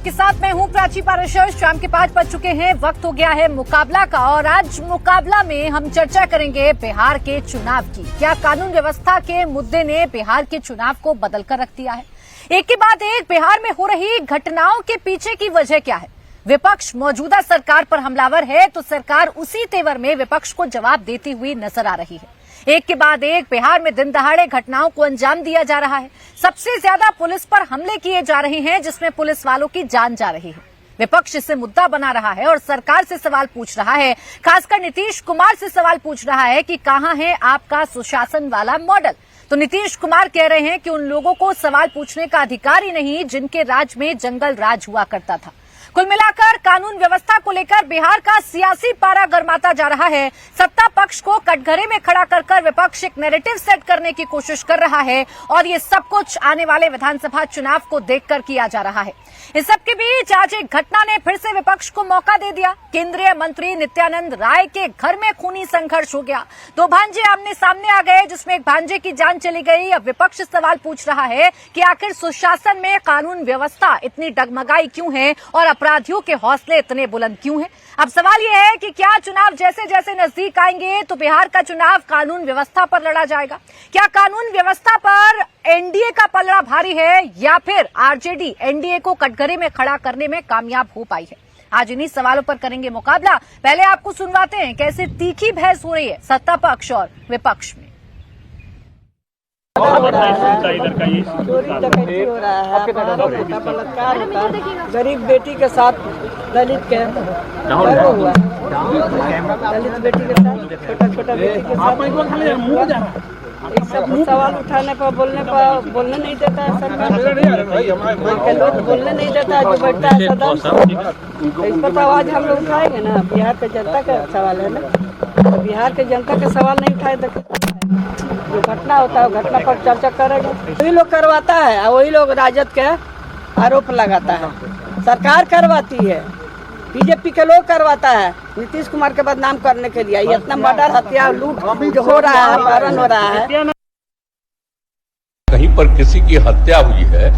आपके साथ मैं हूं प्राची पाराशर। शाम के 5 बज चुके हैं, वक्त हो गया है मुकाबला का और आज मुकाबला में हम चर्चा करेंगे बिहार के चुनाव की। क्या कानून व्यवस्था के मुद्दे ने बिहार के चुनाव को बदलकर रख दिया है? एक के बाद एक बिहार में हो रही घटनाओं के पीछे की वजह क्या है? विपक्ष मौजूदा सरकार पर हमलावर है तो सरकार उसी तेवर में विपक्ष को जवाब देती हुई नजर आ रही है। एक के बाद एक बिहार में दिन दहाड़े घटनाओं को अंजाम दिया जा रहा है। सबसे ज्यादा पुलिस पर हमले किए जा रहे हैं जिसमें पुलिस वालों की जान जा रही है। विपक्ष इसे मुद्दा बना रहा है और सरकार से सवाल पूछ रहा है, खासकर नीतीश कुमार से सवाल पूछ रहा है कि कहां है आपका सुशासन वाला मॉडल। तो नीतीश कुमार कह रहे हैं कि उन लोगों को सवाल पूछने का अधिकार ही नहीं जिनके राज में जंगल राज हुआ करता था। कुल मिलाकर कानून व्यवस्था को लेकर बिहार का सियासी पारा गरमाता जा रहा है। सत्ता पक्ष को कटघरे में खड़ा कर विपक्ष एक नैरेटिव सेट करने की कोशिश कर रहा है और ये सब कुछ आने वाले विधानसभा चुनाव को देखकर किया जा रहा है। इस सबके बीच आज एक घटना ने फिर से विपक्ष को मौका दे दिया। केंद्रीय मंत्री नित्यानंद राय के घर में खूनी संघर्ष हो गया। दो भांजे आमने सामने आ गए जिसमें एक भांजे की जान चली गई। अब विपक्ष सवाल पूछ रहा है कि आखिर सुशासन में कानून व्यवस्था इतनी डगमगाई क्यों है और अपराधियों के हौसले इतने बुलंद क्यों हैं? अब सवाल यह है कि क्या चुनाव जैसे जैसे नजदीक आएंगे तो बिहार का चुनाव कानून व्यवस्था पर लड़ा जाएगा? क्या कानून व्यवस्था पर एनडीए का पलड़ा भारी है या फिर आरजेडी एनडीए को कटघरे में खड़ा करने में कामयाब हो पाई है? आज इन्हीं सवालों पर करेंगे मुकाबला। पहले आपको सुनवाते हैं कैसे तीखी बहस हो रही है सत्ता पक्ष और विपक्ष में। चोरी डकैती हो रहा है, बलात्कार होता है, गरीब बेटी के साथ दलित के हुआ, दलित बेटी के साथ छोटा बेटी के साथ एक सब सवाल उठाने पर बोलने नहीं देता है सरकार। लोग बोलने नहीं देता है जो बैठता है सदन। इस पर आवाज हम लोग उठाएंगे ना। बिहार के जनता का सवाल है ना, तो बिहार के जनता के सवाल नहीं उठाए जो घटना होता है घटना पर चर्चा करेंगे। वही लोग करवाता है और वही लोग राजद के आरोप लगाता है। सरकार करवाती है, बीजेपी के लोग करवाता है नीतीश कुमार के बदनाम करने के लिए। इतना मर्डर हत्या लूट जो हो रहा है, अपहरण हो रहा है। कहीं पर किसी की हत्या हुई है,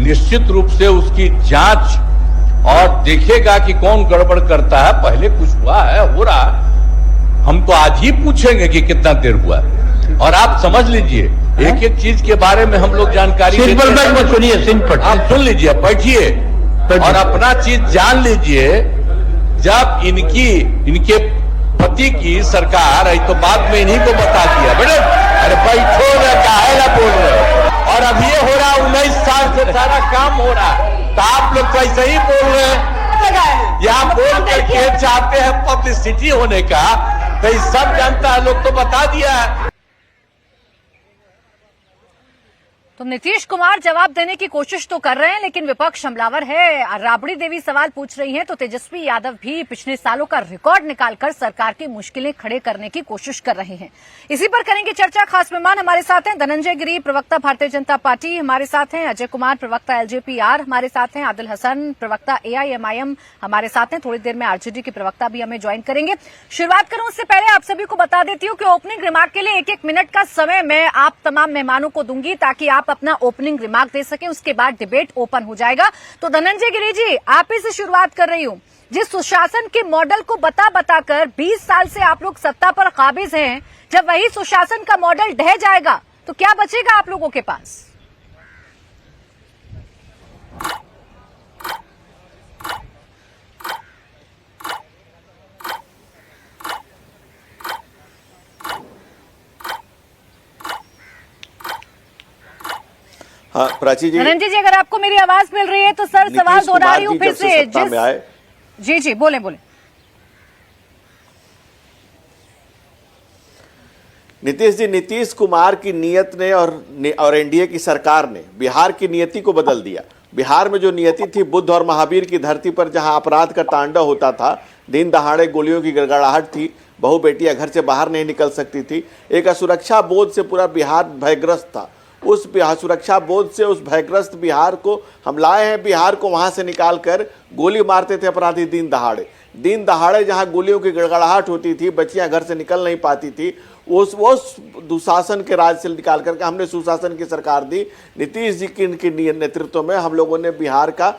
निश्चित रूप से उसकी जांच और देखेगा कि कौन गड़बड़ करता है। पहले कुछ हुआ है, हो रहा है, हम तो आज ही पूछेंगे कि कितना देर हुआ है। और आप समझ लीजिए एक एक चीज के बारे में हम लोग जानकारी सुनिए, आप सुन लीजिए, बैठिए और अपना चीज जान लीजिए। जब इनके पति की सरकार आई तो बाद में इन्हीं को बता दिया बेटे अरे बैठो ना, काहे ना बोल रहे। और अब ये हो रहा 19 साल से सारा काम हो रहा है तो आप लोग तो ऐसे ही बोल रहे हैं। यहाँ बोल करके चाहते हैं पब्लिसिटी होने का, तो ये सब जानता है लोग, तो बता दिया है। तो नीतीश कुमार जवाब देने की कोशिश तो कर रहे हैं लेकिन विपक्ष हमलावर है। राबड़ी देवी सवाल पूछ रही हैं तो तेजस्वी यादव भी पिछले सालों का रिकॉर्ड निकालकर सरकार की मुश्किलें खड़े करने की कोशिश कर रहे हैं। इसी पर करेंगे चर्चा। खास मेहमान हमारे साथ हैं धनंजय गिरी, प्रवक्ता भारतीय जनता पार्टी हमारे साथ हैं, अजय कुमार, प्रवक्ता एलजेपीआर हमारे साथ हैं, आदिल हसन, प्रवक्ता एआईएमआईएम हमारे साथ हैं। थोड़ी देर में आरजेडी के प्रवक्ता भी हमें ज्वाइन करेंगे। शुरुआत करूं उससे पहले आप सभी को बता देती हूं कि ओपनिंग रिमार्क के लिए 1-1 मिनट का समय मैं आप तमाम मेहमानों को दूंगी ताकि आप अपना ओपनिंग रिमार्क दे सके। उसके बाद डिबेट ओपन हो जाएगा। तो धनंजय गिरी जी, आप ही से शुरुआत कर रही हूं। जिस सुशासन के मॉडल को बताकर 20 साल से आप लोग सत्ता पर काबिज हैं, जब वही सुशासन का मॉडल ढह जाएगा तो क्या बचेगा आप लोगों के पास? हाँ, प्राची जी, धनंजय जी, अगर आपको मेरी आवाज मिल रही है तो सर सवाल दोहरा रही हूँ फिर से। जी बोले। नीतीश कुमार की नीयत ने और एनडीए की सरकार ने बिहार की नियति को बदल दिया। बिहार में जो नियति थी, बुद्ध और महावीर की धरती पर जहां अपराध का तांडव होता था, दिन दहाड़े गोलियों की गड़गड़ाहट थी, बहु बेटियां घर से बाहर नहीं निकल सकती थी, एक असुरक्षा बोध से पूरा बिहार भयग्रस्त था। उस सुरक्षा बोध से उस भयग्रस्त बिहार को हम लाए हैं। बिहार को वहां से निकालकर गोली मारते थे अपराधी दिन दहाड़े जहां गोलियों की गड़गड़ाहट होती थी, बच्चियां घर से निकल नहीं पाती थी, उस दुशासन के राज से निकाल करके हमने सुशासन की सरकार दी। नीतीश जी के नेतृत्व में हम लोगों ने बिहार का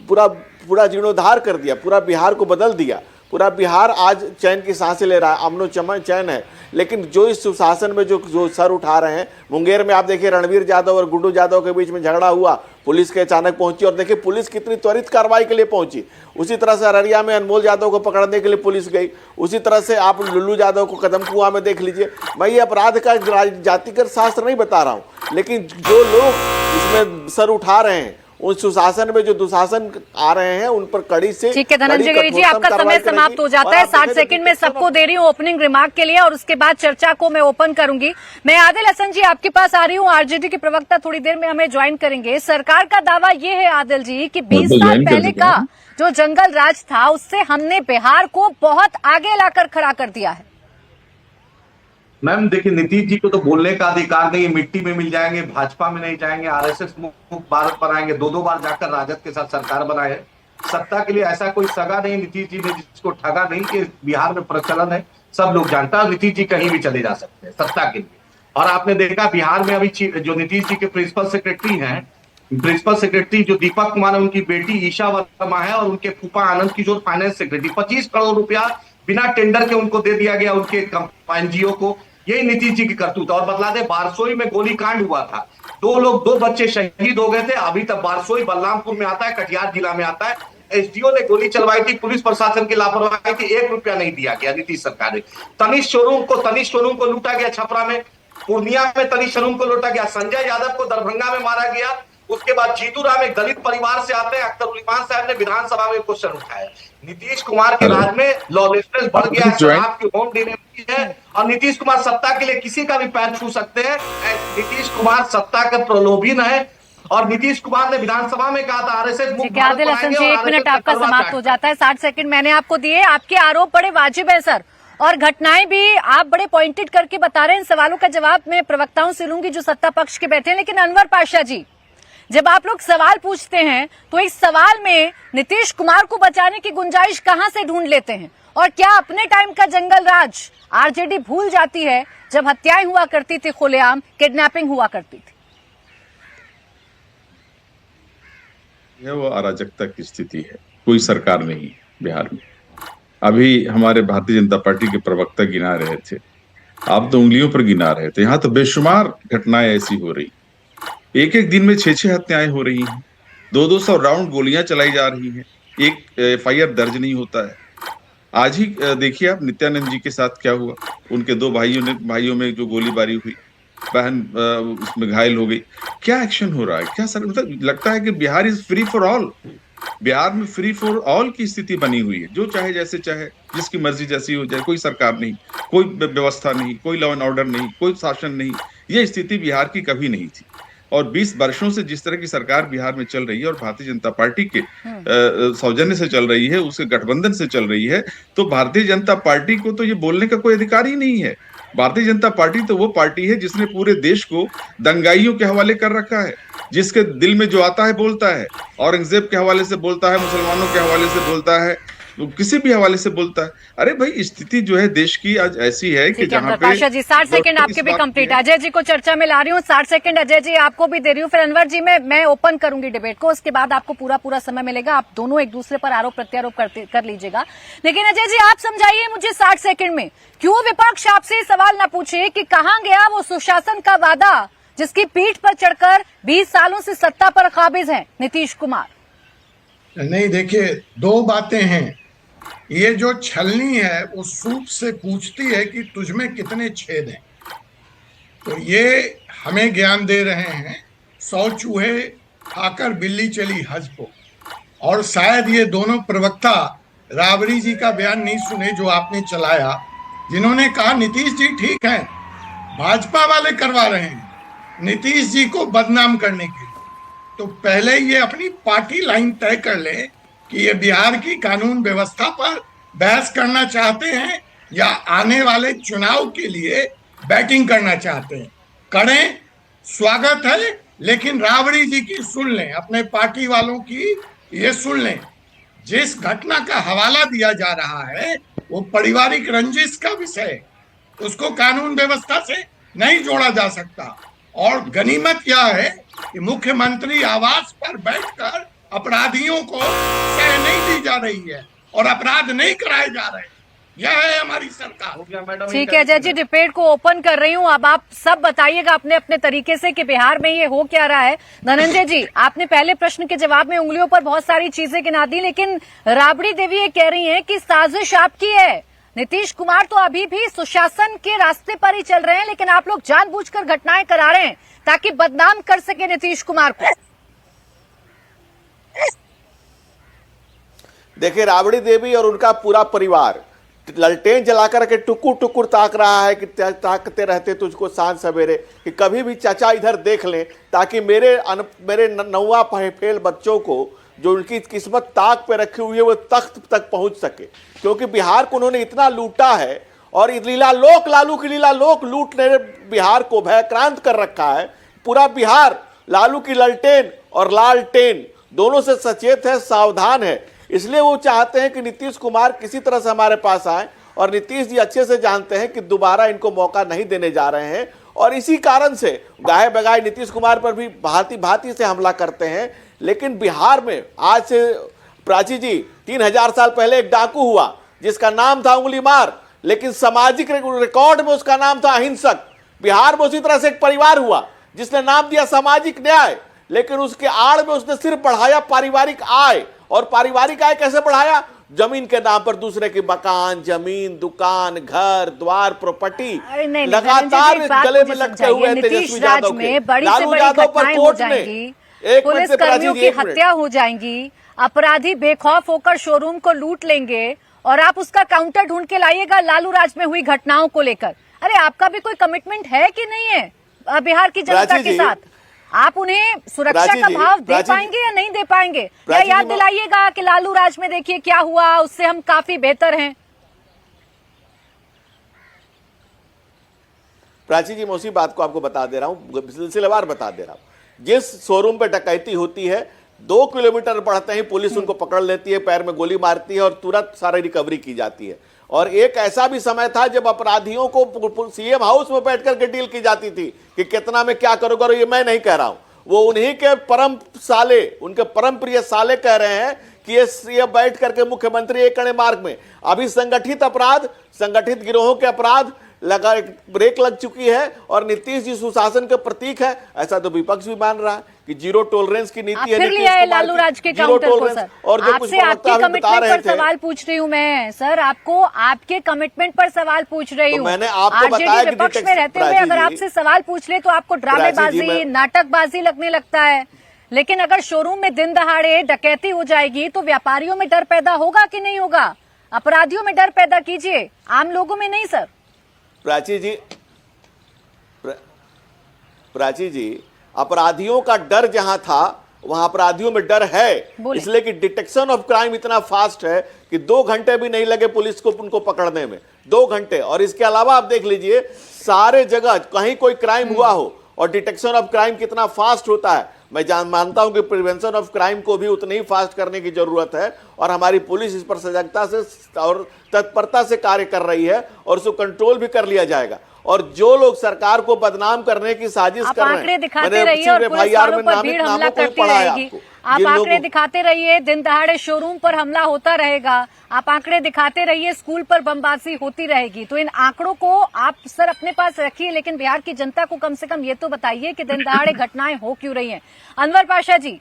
पूरा पूरा जीर्णोद्धार कर दिया, पूरा बिहार को बदल दिया। पूरा बिहार आज चैन की सांसें ले रहा है, अमनो चैन है। लेकिन जो इस सुशासन में जो सर उठा रहे हैं, मुंगेर में आप देखिए रणवीर यादव और गुड्डू यादव के बीच में झगड़ा हुआ, पुलिस के अचानक पहुंची और देखिए पुलिस कितनी त्वरित कार्रवाई के लिए पहुंची। उसी तरह से अररिया में अनमोल यादव को पकड़ने के लिए पुलिस गई। उसी तरह से आप लुल्लू यादव को कदम कुआं में देख लीजिए। मैं ये अपराध का जातिगत शास्त्र नहीं बता रहा हूँ, लेकिन जो लोग इसमें सर उठा रहे हैं, उन सुशासन में जो दुशासन आ रहे हैं, उन पर कड़ी से। ठीक है धनंजय गिरी जी, आपका समय समाप्त हो जाता है। 60 सेकंड में सबको दे रही हूँ ओपनिंग रिमार्क के लिए और उसके बाद चर्चा को मैं ओपन करूंगी। मैं आदिल हसन जी आपके पास आ रही हूँ, आरजेडी के प्रवक्ता थोड़ी देर में हमें ज्वाइन करेंगे। सरकार का दावा ये है आदिल जी कि 20 साल पहले का जो जंगल राज था उससे हमने बिहार को बहुत आगे लाकर खड़ा कर दिया है। मैम देखिए, नीतीश जी को तो बोलने का अधिकार नहीं है। मिट्टी में मिल जाएंगे, भाजपा में नहीं जाएंगे, आरएसएस मुक्त भारत बनाएंगे, 2-2 बार जाकर राजद के साथ सरकार बनाए। सत्ता के लिए ऐसा कोई सगा नहीं नीतीश जी ने जिसको ठगा नहीं कि बिहार में प्रचलन है, सब लोग जानता है। नीतीश जी कहीं भी चले जा सकते हैं सत्ता के लिए। और आपने देखा बिहार में अभी जो नीतीश जी के प्रिंसिपल सेक्रेटरी हैं, प्रिंसिपल सेक्रेटरी जो दीपक कुमार है, उनकी बेटी ईशा वर्मा है, और उनके फूफा आनंद किशोर फाइनेंस सेक्रेटरी, 25 करोड़ रुपया बिना टेंडर के उनको दे दिया गया उनके एनजीओ को। यही नीतीश जी की करतूत। और बतला दे, बारसोई में गोलीकांड हुआ था, 2 बच्चे शहीद हो गए थे। अभी तक बारसोई बलरामपुर में आता है, कटिहार जिला में आता है। एसडीओ ने गोली चलवाई थी, पुलिस प्रशासन की लापरवाही थी, 1 रुपया नहीं दिया गया नीतीश सरकार ने। तनिष शोरूम को लूटा गया छपरा में, पूर्णिया में तनिष शोरूम को लूटा गया, संजय यादव को दरभंगा में मारा गया। उसके बाद जीतू राम एक दलित परिवार से आते हैं, अख्तर उल इमान साहब ने विधानसभा में क्वेश्चन उठाया। नीतीश कुमार के राज में लॉलेसनेस बढ़ गया है, शराब की होम डिलीवरी है, और नीतीश कुमार सत्ता के लिए किसी का भी पैर छू सकते हैं। नीतीश कुमार सत्ता का प्रलोभन है, और नीतीश कुमार ने विधानसभा में कहा था आरएसएस मुक्त भारत आदिल हसन जी, बनाएंगे, 1 मिनट आपका समाप्त हो जाता है। 60 सेकंड मैंने आपको दिए। आपके आरोप बड़े वाजिब है सर, और घटनाएं भी आप बड़े पॉइंटेड करके बता रहे हैं। इन सवालों का जवाब मैं प्रवक्ताओं से लूंगी जो सत्ता पक्ष के बैठे हैं। लेकिन अनवर पाशा जी, जब आप लोग सवाल पूछते हैं तो इस सवाल में नीतीश कुमार को बचाने की गुंजाइश कहां से ढूंढ लेते हैं? और क्या अपने टाइम का जंगल राज आरजेडी भूल जाती है जब हत्याएं हुआ करती थी, खुलेआम किडनैपिंग हुआ करती थी? यह वो अराजकता की स्थिति है, कोई सरकार नहीं बिहार में। अभी हमारे भारतीय जनता पार्टी के प्रवक्ता गिना रहे थे, आप तो उंगलियों पर गिना रहे थे। यहाँ तो बेशुमार घटनाएं ऐसी हो रही, एक दिन में 6 हत्याएं हो रही हैं, 200 राउंड गोलियां चलाई जा रही हैं, एक एफआईआर दर्ज नहीं होता है। आज ही देखिए आप नित्यानंद जी के साथ क्या हुआ, उनके 2 भाइयों में जो गोलीबारी हुई, बहन उसमें घायल हो गई। क्या एक्शन हो रहा है? क्या सर, मतलब लगता है कि Bihar is free for all. Bihar में फ्री फॉर ऑल की स्थिति बनी हुई है, जो चाहे जैसे चाहे, जिसकी मर्जी जैसी हो जाए, कोई सरकार नहीं, कोई व्यवस्था नहीं, कोई लॉ एंड ऑर्डर नहीं, कोई शासन नहीं। ये स्थिति बिहार की कभी नहीं थी। और 20 वर्षों से जिस तरह की सरकार बिहार में चल रही है और भारतीय जनता पार्टी के सौजन्य से चल रही है, उसके गठबंधन से चल रही है, तो भारतीय जनता पार्टी को तो ये बोलने का कोई अधिकार ही नहीं है। भारतीय जनता पार्टी तो वो पार्टी है जिसने पूरे देश को दंगाइयों के हवाले कर रखा है, जिसके दिल में जो आता है बोलता है। औरंगजेब के हवाले से बोलता है, मुसलमानों के हवाले से बोलता है, किसी भी हवाले से बोलता है। अरे भाई, स्थिति जो है देश की आज ऐसी है कि जहाँ पे 60 सेकंड आपके भी कंप्लीट। अजय जी को चर्चा में ला रही हूँ, 60 सेकंड अजय जी आपको भी दे रही हूँ, फिर अनवर जी मैं ओपन करूंगी डिबेट को, उसके बाद आपको पूरा समय मिलेगा। आप दोनों एक दूसरे पर आरोप प्रत्यारोप कर लीजिएगा। लेकिन अजय जी आप समझाइए मुझे 60 सेकंड में, क्यों विपक्ष आपसे सवाल न पूछे कि कहाँ गया वो सुशासन का वादा जिसकी पीठ पर चढ़कर 20 सालों से सत्ता पर काबिज है नीतीश कुमार? नहीं, देखिए 2 बातें हैं। ये जो छलनी है वो सूप से पूछती है कि तुझमें कितने छेद हैं। तो ये हमें ज्ञान दे रहे हैं 100 चूहे खाकर बिल्ली चली हज को। और शायद ये दोनों प्रवक्ता राबड़ी जी का बयान नहीं सुने जो आपने चलाया, जिन्होंने कहा नीतीश जी ठीक है, भाजपा वाले करवा रहे हैं नीतीश जी को बदनाम करने के लिए। तो पहले ये अपनी पार्टी लाइन तय कर ले कि ये बिहार की कानून व्यवस्था पर बहस करना चाहते हैं या आने वाले चुनाव के लिए बैटिंग करना चाहते हैं। करें, स्वागत है, लेकिन राबड़ी जी की सुन लें, अपने पार्टी वालों की ये सुन लें। जिस घटना का हवाला दिया जा रहा है वो पारिवारिक रंजिश का विषय, उसको कानून व्यवस्था से नहीं जोड़ा जा सकता। और गनीमत क्या है कि मुख्यमंत्री आवास पर बैठकर अपराधियों को सह नहीं दी जा रही है और अपराध नहीं कराए जा रहे हैं। यह है हमारी सरकार। ठीक है अजय जी, डिबेट को ओपन कर रही हूँ। अब आप सब बताइएगा अपने अपने तरीके से कि बिहार में ये हो क्या रहा है। धनंजय जी, आपने पहले प्रश्न के जवाब में उंगलियों पर बहुत सारी चीजें गिना दी, लेकिन राबड़ी देवी ये कह रही हैं कि साजिश आपकी है। नीतीश कुमार तो अभी भी सुशासन के रास्ते पर ही चल रहे हैं, लेकिन आप लोग जानबूझकर घटनाएं करा रहे हैं ताकि बदनाम कर सके नीतीश कुमार को। देखिए, राबड़ी देवी और उनका पूरा परिवार ललटेन जलाकर के टुकुर टुकुर ताक रहा है कि ताकते रहते तुझको सांझ सवेरे, कि कभी भी चाचा इधर देख लें ताकि मेरे नौवा फेल बच्चों को जो उनकी किस्मत ताक पे रखी हुई है वो तख्त तक पहुंच सके। क्योंकि बिहार को उन्होंने इतना लूटा है और लीला लोक, लालू की लीला लोक लूट ने बिहार को भयक्रांत कर रखा है। पूरा बिहार लालू की ललटेन और लालटेन दोनों से सचेत है, सावधान है। इसलिए वो चाहते हैं कि नीतीश कुमार किसी तरह से हमारे पास आए, और नीतीश जी अच्छे से जानते हैं कि दोबारा इनको मौका नहीं देने जा रहे हैं, और इसी कारण से गाहे बगाए नीतीश कुमार पर भी भांति भांति से हमला करते हैं। लेकिन बिहार में आज से प्राची जी 3000 साल पहले एक डाकू हुआ जिसका नाम था उंगली मार, लेकिन सामाजिक रिकॉर्ड में उसका नाम था अहिंसक। बिहार में उसी तरह से एक परिवार हुआ जिसने नाम दिया सामाजिक न्याय, लेकिन उसके आड़ में उसने सिर्फ बढ़ाया पारिवारिक आय। और पारिवारिक आय कैसे बढ़ाया? जमीन के नाम पर दूसरे की मकान, जमीन, दुकान, घर द्वार, प्रॉपर्टी लगातार गले में लटके हुए तेजस्वी यादव के। लालू यादव पर कोर्ट ने पुलिस कर्मियों की हत्या हो जाएंगी, अपराधी बेखौफ होकर शोरूम को लूट लेंगे, और आप उसका काउंटर ढूंढ के लाइएगा लालू राज में हुई घटनाओं को लेकर। अरे आपका भी कोई कमिटमेंट है कि नहीं है बिहार की जनता के साथ? आप उन्हें सुरक्षा का भाव दे पाएंगे या नहीं दे पाएंगे? या याद दिलाइएगा कि लालू राज में देखिए क्या हुआ, उससे हम काफी बेहतर हैं। प्राची जी, मैं उसी बात को आपको बता दे रहा हूं, सिलसिलेवार बता दे रहा हूं। जिस शोरूम पे डकैती होती है 2 किलोमीटर बढ़ते ही पुलिस उनको पकड़ लेती है, पैर में गोली मारती है और तुरंत सारी रिकवरी की जाती है। और एक ऐसा भी समय था जब अपराधियों को सीएम हाउस में बैठ करके डील की जाती थी कि कितना में क्या करोगे। और ये मैं नहीं कह रहा हूं, वो उन्हीं के परम साले, उनके परम प्रिय साले कह रहे हैं कि ये बैठ करके मुख्यमंत्री एक कड़े मार्ग में। अभी संगठित अपराध, संगठित गिरोहों के अपराध लगा, ब्रेक लग चुकी है, और नीतीश जी सुशासन के प्रतीक है, ऐसा तो विपक्ष भी मान रहा है कि जीरो टॉलरेंस की नीति है लालू राज के काउंटर को। सर, और आपसे आपके कमिटमेंट पर सवाल पूछ रही हूँ मैं। सर, आपको आपके कमिटमेंट पर सवाल पूछ रही हूँ। मैंने आपको बताया कि विपक्ष में रहते हुए अगर आपसे सवाल पूछ ले तो आपको ड्रामेबाजी, नाटकबाजी लगने लगता है। लेकिन अगर शोरूम में दिन दहाड़े डकैती हो जाएगी तो व्यापारियों में डर पैदा होगा कि नहीं होगा? अपराधियों में डर पैदा कीजिए, आम लोगों में नहीं। सर प्राची जी, अपराधियों का डर जहां था वहां अपराधियों में डर है, इसलिए कि डिटेक्शन ऑफ क्राइम इतना फास्ट है कि 2 घंटे भी नहीं लगे पुलिस को उनको पकड़ने में, 2 घंटे। और इसके अलावा आप देख लीजिए, सारे जगह कहीं कोई क्राइम हुआ हो और डिटेक्शन ऑफ क्राइम कितना फास्ट होता है। मैं मानता हूं कि प्रिवेंशन ऑफ क्राइम को भी उतनी ही फास्ट करने की जरूरत है, और हमारी पुलिस इस पर सजगता से और तत्परता से कार्य कर रही है, और उसको कंट्रोल भी कर लिया जाएगा। और जो लोग सरकार को बदनाम करने की साजिश कर रहे हैं, आंकड़े दिखाते रहिए और पुलिस वालों पर भीड़ हमला करती रहेगी। आप आंकड़े दिखाते रहिए, दिन दहाड़े शोरूम पर हमला होता रहेगा। आप आंकड़े दिखाते रहिए, स्कूल पर बमबाजी होती रहेगी। तो इन आंकड़ों को आप सर अपने पास रखिए, लेकिन बिहार की जनता को कम से कम ये तो बताइए कि दिन दहाड़े घटनाएं हो क्यों रही हैं। अनवर पाशा जी,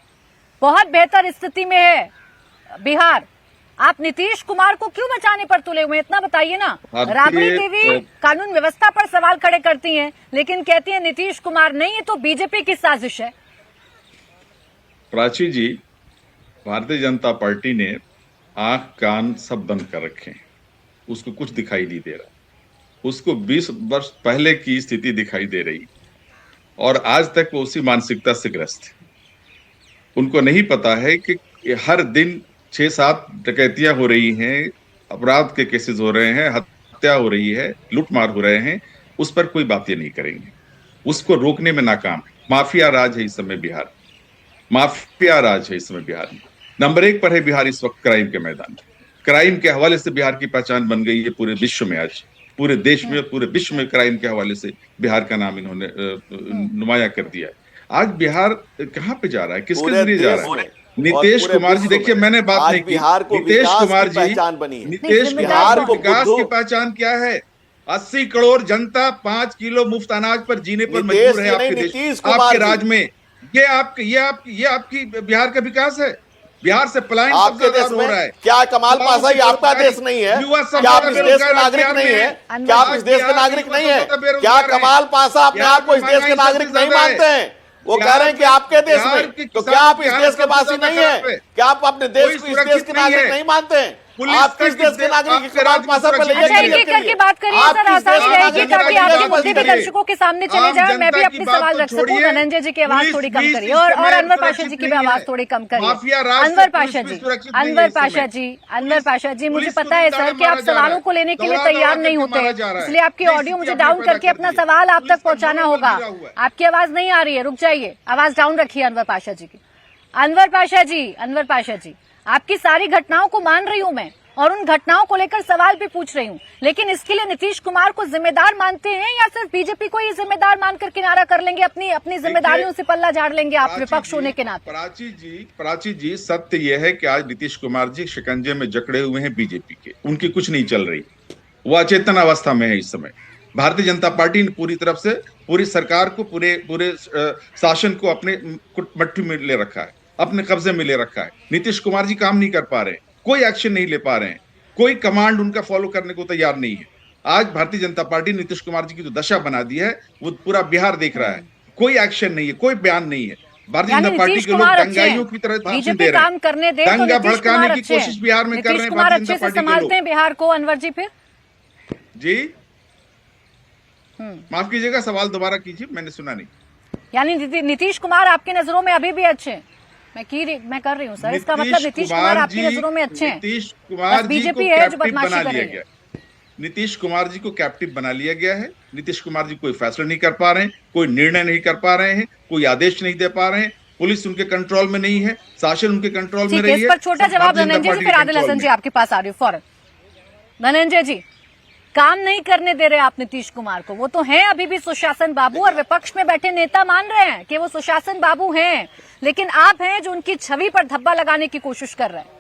बहुत बेहतर स्थिति में है बिहार, आप नीतीश कुमार को क्यों बचाने पर तुले हुए? इतना बताइए ना। राबड़ी देवी कानून व्यवस्था पर सवाल खड़े करती हैं, लेकिन कहती हैं नीतीश कुमार नहीं, ये तो बीजेपी की साजिश है। प्राची जी, भारतीय जनता पार्टी ने आंख कान सब बंद कर रखे हैं, उसको कुछ दिखाई नहीं दे रहा। उसको 20 वर्ष पहले की स्थिति दिखाई दे रही, और आज तक वो उसी मानसिकता से ग्रस्त है। उनको नहीं पता है कि हर दिन 6-7 डकैतियां हो रही हैं, अपराध के केसेस हो रहे हैं, हत्या हो रही है, लूटमार हो रहे हैं, उस पर कोई बातें नहीं करेंगे। उसको रोकने में नाकाम है। माफिया राज है इस समय बिहार, माफिया राज है इस समय बिहार में। नंबर 1 पर है बिहार इस वक्त क्राइम के मैदान में। क्राइम के हवाले से बिहार की पहचान बन गई है पूरे विश्व में। आज पूरे देश में, पूरे विश्व में क्राइम के हवाले से बिहार का नाम इन्होंने नुमाया कर दिया है। आज बिहार कहाँ पे जा रहा है, किसके जरिए जा रहा है? नीतीश कुमार जी, देखिए मैंने बात नहीं की। बिहार को नीतीश विकास कुमार की जी, पहचान बनी है। नीतीश बिहार कुमार को विकास बुद्धू- की पहचान क्या है? 80 करोड़ जनता 5 किलो मुफ्त अनाज पर जीने पर नीतीश मजबूर है जी आपके नहीं, देश, नीतीश कुमार आपके जी। राज में। ये आपकी बिहार का विकास है। बिहार से पलायन आपके सबसे देश ज्यादा हो रहा में है। क्या कमाल पासा ये आपका देश नहीं है? क्या आप इस देश के नागरिक नहीं है? क्या आप इस देश के नागरिक नहीं है? क्या कमाल पासा अपने आप को इस देश के नागरिक नहीं मानते हैं? वो कह रहे हैं कि आपके देश में, तो क्या आप इस देश के वासी नहीं है? क्या आप अपने देश को इस देश के नागरिक नहीं मानते हैं? आप किस देश के नागरिक कमाल पासा पे अच्छा, एक करके बात करिए सर, आसान रहेगी ताकि आपके मुद्दे भी दर्शकों के सामने चले जाए। मैं भी अपनी सवाल रख सकूं। धनंजय जी की आवाज थोड़ी कम करिए और अनवर पाशा जी की भी आवाज थोड़ी कम करिए। अनवर पाशा जी, मुझे पता है सर कि आप सवालों को लेने के लिए तैयार नहीं होते, इसलिए आपकी ऑडियो मुझे डाउन करके अपना सवाल आप तक पहुंचाना होगा। आपकी आवाज नहीं आ रही है, रुक जाइए, आवाज डाउन रखिए अनवर पाशा जी की। अनवर पाशा जी, आपकी सारी घटनाओं को मान रही हूं मैं और उन घटनाओं को लेकर सवाल भी पूछ रही हूं, लेकिन इसके लिए नीतीश कुमार को जिम्मेदार मानते हैं या सिर्फ बीजेपी को ही जिम्मेदार मानकर किनारा कर लेंगे, अपनी जिम्मेदारियों से पल्ला झाड़ लेंगे आप विपक्ष होने के नाते? प्राची जी, सत्य यह है कि आज नीतीश कुमार जी शिकंजे में जकड़े हुए हैं बीजेपी के। उनकी कुछ नहीं चल रही, वो अचेतन अवस्था में है इस समय। भारतीय जनता पार्टी ने पूरी तरफ से पूरी सरकार को, पूरे शासन को अपने मट्टी में ले रखा है, अपने कब्जे में ले रखा है। नीतीश कुमार जी काम नहीं कर पा रहे हैं, कोई एक्शन नहीं ले पा रहे हैं, कोई कमांड उनका फॉलो करने को तैयार नहीं है। आज भारतीय जनता पार्टी नीतीश कुमार जी की जो दशा बना दी है वो पूरा बिहार देख रहा है। कोई एक्शन नहीं है, कोई बयान नहीं है। भारतीय जनता पार्टी के लोग दंगाइयों की तरह भाषण दे रहे हैं, दंगा भड़काने की कोशिश बिहार में कर रहे हैं भारतीय जनता पार्टी के संभालते हैं बिहार को। अनवर जी फिर जी माफ कीजिएगा, सवाल दोबारा कीजिए, मैंने सुना नहीं। यानी नीतीश कुमार आपकी नजरों में अभी भी अच्छे हैं? मैं कर रही हूँ सर, इसका मतलब नीतीश कुमार आपकी नजरों में अच्छे हैं? नीतीश कुमार बीजेपी है जो बदमाशी कर रही है। नीतीश कुमार जी को कैप्टिव बना लिया गया है। नीतीश कुमार जी कोई फैसला नहीं कर पा रहे हैं, कोई निर्णय नहीं कर पा रहे हैं, कोई आदेश नहीं दे पा रहे हैं। पुलिस उनके कंट्रोल में नहीं है, शासन उनके कंट्रोल में नहीं है। इस पर छोटा जवाब धनंजय जी, फिर आदिल हसन जी आपके पास आ रही हूँ फौरन। धनंजय जी, काम नहीं करने दे रहे आप नीतीश कुमार को, वो तो हैं अभी भी सुशासन बाबू, और विपक्ष में बैठे नेता मान रहे हैं कि वो सुशासन बाबू हैं, लेकिन आप हैं जो उनकी छवि पर धब्बा लगाने की कोशिश कर रहे हैं।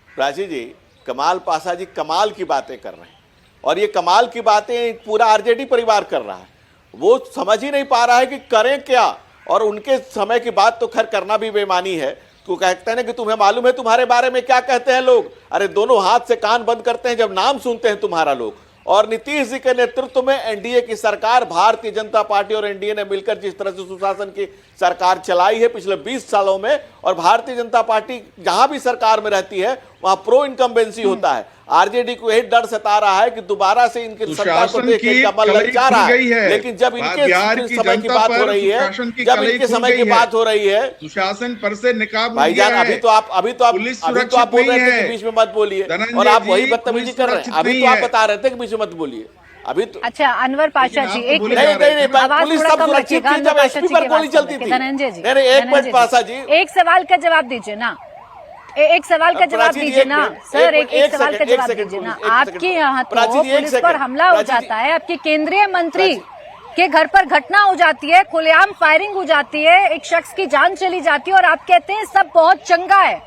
प्राची जी, कमाल पासा जी कमाल की बातें कर रहे हैं, और ये कमाल की बातें पूरा आरजेडी परिवार कर रहा है। वो समझ ही नहीं पा रहा है कि करें क्या, और उनके समय की बात तो खैर करना भी बेईमानी है। तो कहते हैं ना कि तुम्हें मालूम है तुम्हारे बारे में क्या कहते हैं लोग। अरे दोनों हाथ से कान बंद करते हैं जब नाम सुनते हैं तुम्हारा लोग। और नीतीश जी के नेतृत्व में एनडीए की सरकार, भारतीय जनता पार्टी और एनडीए ने मिलकर जिस तरह से सुशासन की सरकार चलाई है पिछले 20 सालों में, और भारतीय जनता पार्टी जहां भी सरकार में रहती है वहां प्रो इनकम्बेंसी होता है। आरजेडी को यही डर सता रहा है कि दोबारा से इनकी सरकार को देख के कमल ललचा रहा है, लेकिन जब इनके समय की बात हो रही है, जब इनके समय की बात हो रही है, सुशासन पर से निकाब भाईजान अभी तो आप बोल रहे थे कि बीच में मत बोलिए, और आप वही बदतमीजी कर रहे हैं। अभी तो आप बता रहे थे कि बीच में मत बोलिए। अभी तो अच्छा, अनवर पाशा जी एक नहीं, पुलिस सब सुरक्षित थी जब एसपी पर गोली चलती थी। धनंजय जी, नहीं, एक मिनट पाशा जी, एक सवाल का जवाब दीजिए ना, एक सवाल का जवाब दीजिए ना सर, एक सवाल का जवाब दीजिए ना। आपके यहाँ तो पुलिस पर हमला हो जाता है, आपके केंद्रीय मंत्री के घर पर घटना हो जाती है, खुलेआम फायरिंग हो जाती है, एक शख्स की जान चली जाती है, और आप कहते हैं सब बहुत चंगा है।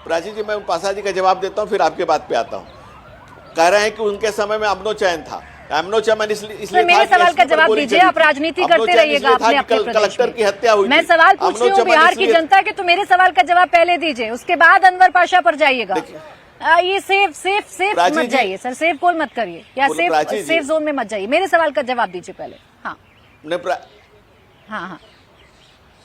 प्राची जी, मैं पासा जी का जवाब देता हूं, फिर आपके बात पे आता हूं। कह रहे हैं कि उनके समय में अमनो चैन था। अमनो चैन इसलिए मेरे सवाल का जवाब दीजिए, आप राजनीति करते रहिएगा अपने कलेक्टर की हत्या हुई। मैं सवाल पूछ रही हूँ बिहार की जनता के, तो मेरे सवाल का जवाब पहले दीजिए, उसके बाद अनवर पाशा पर जाइएगा। ये सेफ मत जाइए सर, सेफ कॉल मत करिए, या सेफ जोन में मत जाइए। मेरे सवाल का जवाब दीजिए पहले। हाँ हाँ,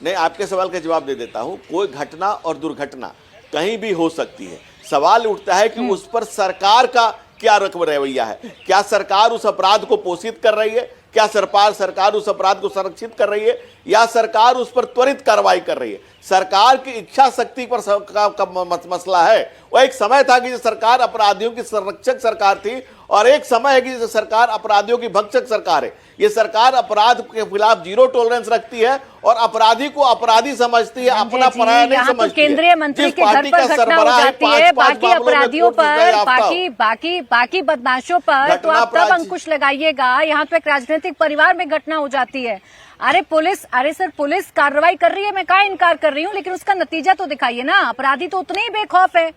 नहीं, आपके सवाल का जवाब दे देता हूँ। कोई घटना और दुर्घटना कहीं भी हो सकती है। सवाल उठता है कि उस पर सरकार का क्या रवैया है। क्या सरकार उस अपराध को पोषित कर रही है? क्या सरकार उस अपराध को संरक्षित कर रही है, या सरकार उस पर त्वरित कार्रवाई कर रही है? सरकार की इच्छा शक्ति पर मसला है। वो एक समय था कि सरकार अपराधियों की संरक्षक सरकार थी और एक समय है कि सरकार अपराधियों की भक्षक सरकार है। ये सरकार अपराध के खिलाफ जीरो टॉलरेंस रखती है और अपराधी को अपराधी समझती है, अपना पराया नहीं समझती है। केंद्रीय मंत्री के घर पर घटना हो जाती है, बाकी अपराधियों पर, बाकी बदमाशों पर तो आप तब अंकुश लगाइएगा। यहाँ पे एक राजनीतिक परिवार में घटना हो जाती है। अरे सर पुलिस कार्रवाई कर रही है, मैं कहाँ इनकार कर रही हूँ, लेकिन उसका नतीजा तो दिखाइए ना। अपराधी तो उतने ही बेखौफ है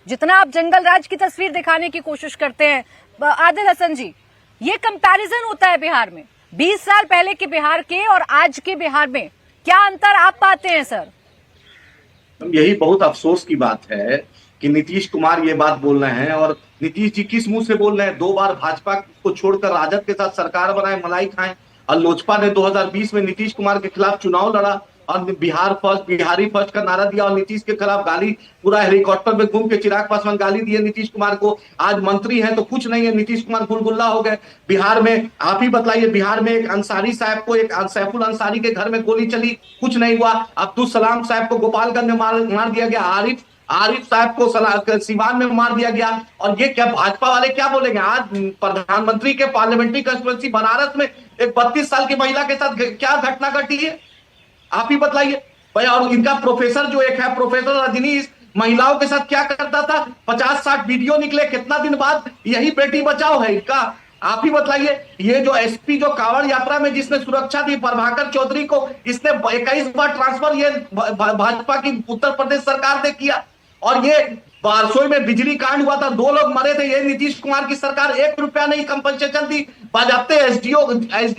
जितना आप जंगल राज की तस्वीर दिखाने की कोशिश करते हैं। आदिल हसन जी, ये कंपैरिजन होता है बिहार में 20 साल पहले के बिहार के और आज के बिहार में, क्या अंतर आप पाते हैं सर? यही बहुत अफसोस की बात है कि नीतीश कुमार ये बात बोल रहे हैं, और नीतीश जी किस मुंह से बोल रहे हैं? 2 बार भाजपा को छोड़कर राजद के साथ सरकार बनाए, मलाई खाएं। और लोजपा ने 2020 में नीतीश कुमार के खिलाफ चुनाव लड़ा और बिहार फर्स्ट, बिहारी फर्स्ट का नारा दिया और नीतीश के खिलाफ गाली, पूरा हेलीकॉप्टर में घूम के चिराग पासवान गाली दिए नीतीश कुमार को। आज मंत्री हैं तो कुछ नहीं है, नीतीश कुमार गुलगुल्ला हो गए। बिहार में आप ही बताइए, बिहार में एक अंसारी साहब को, एक सैफुल अंसारी के घर में गोली चली, कुछ नहीं हुआ। अब्दुल सलाम साहब को गोपालगंज में मार दिया गया, आरिफ साहब को सिवान में मार दिया गया। और ये क्या भाजपा वाले क्या बोलेंगे? आज प्रधानमंत्री के पार्लियामेंट्री कंस्टिट्यूएंसी बनारस में एक 32 साल की महिला के साथ क्या घटना घटी है, आप ही बताइए। और इनका प्रोफेसर जो एक है, प्रोफेसर रजनीश, महिलाओं के साथ क्या करता था? 50-60 वीडियो निकले, कितना दिन बाद? यही बेटी बचाओ है इनका, आप ही बताइए। ये जो एसपी जो कांवड़ यात्रा में जिसने सुरक्षा दी प्रभाकर चौधरी को, इसने 21 बार ट्रांसफर ये भाजपा की उत्तर प्रदेश सरकार ने किया। और ये बारसोई में बिजली कांड हुआ था, 2 लोग मरे थे, ये नीतीश कुमार की सरकार 1 रुपया नहीं कंपनसेशन दी। बाजाबते एसडीओ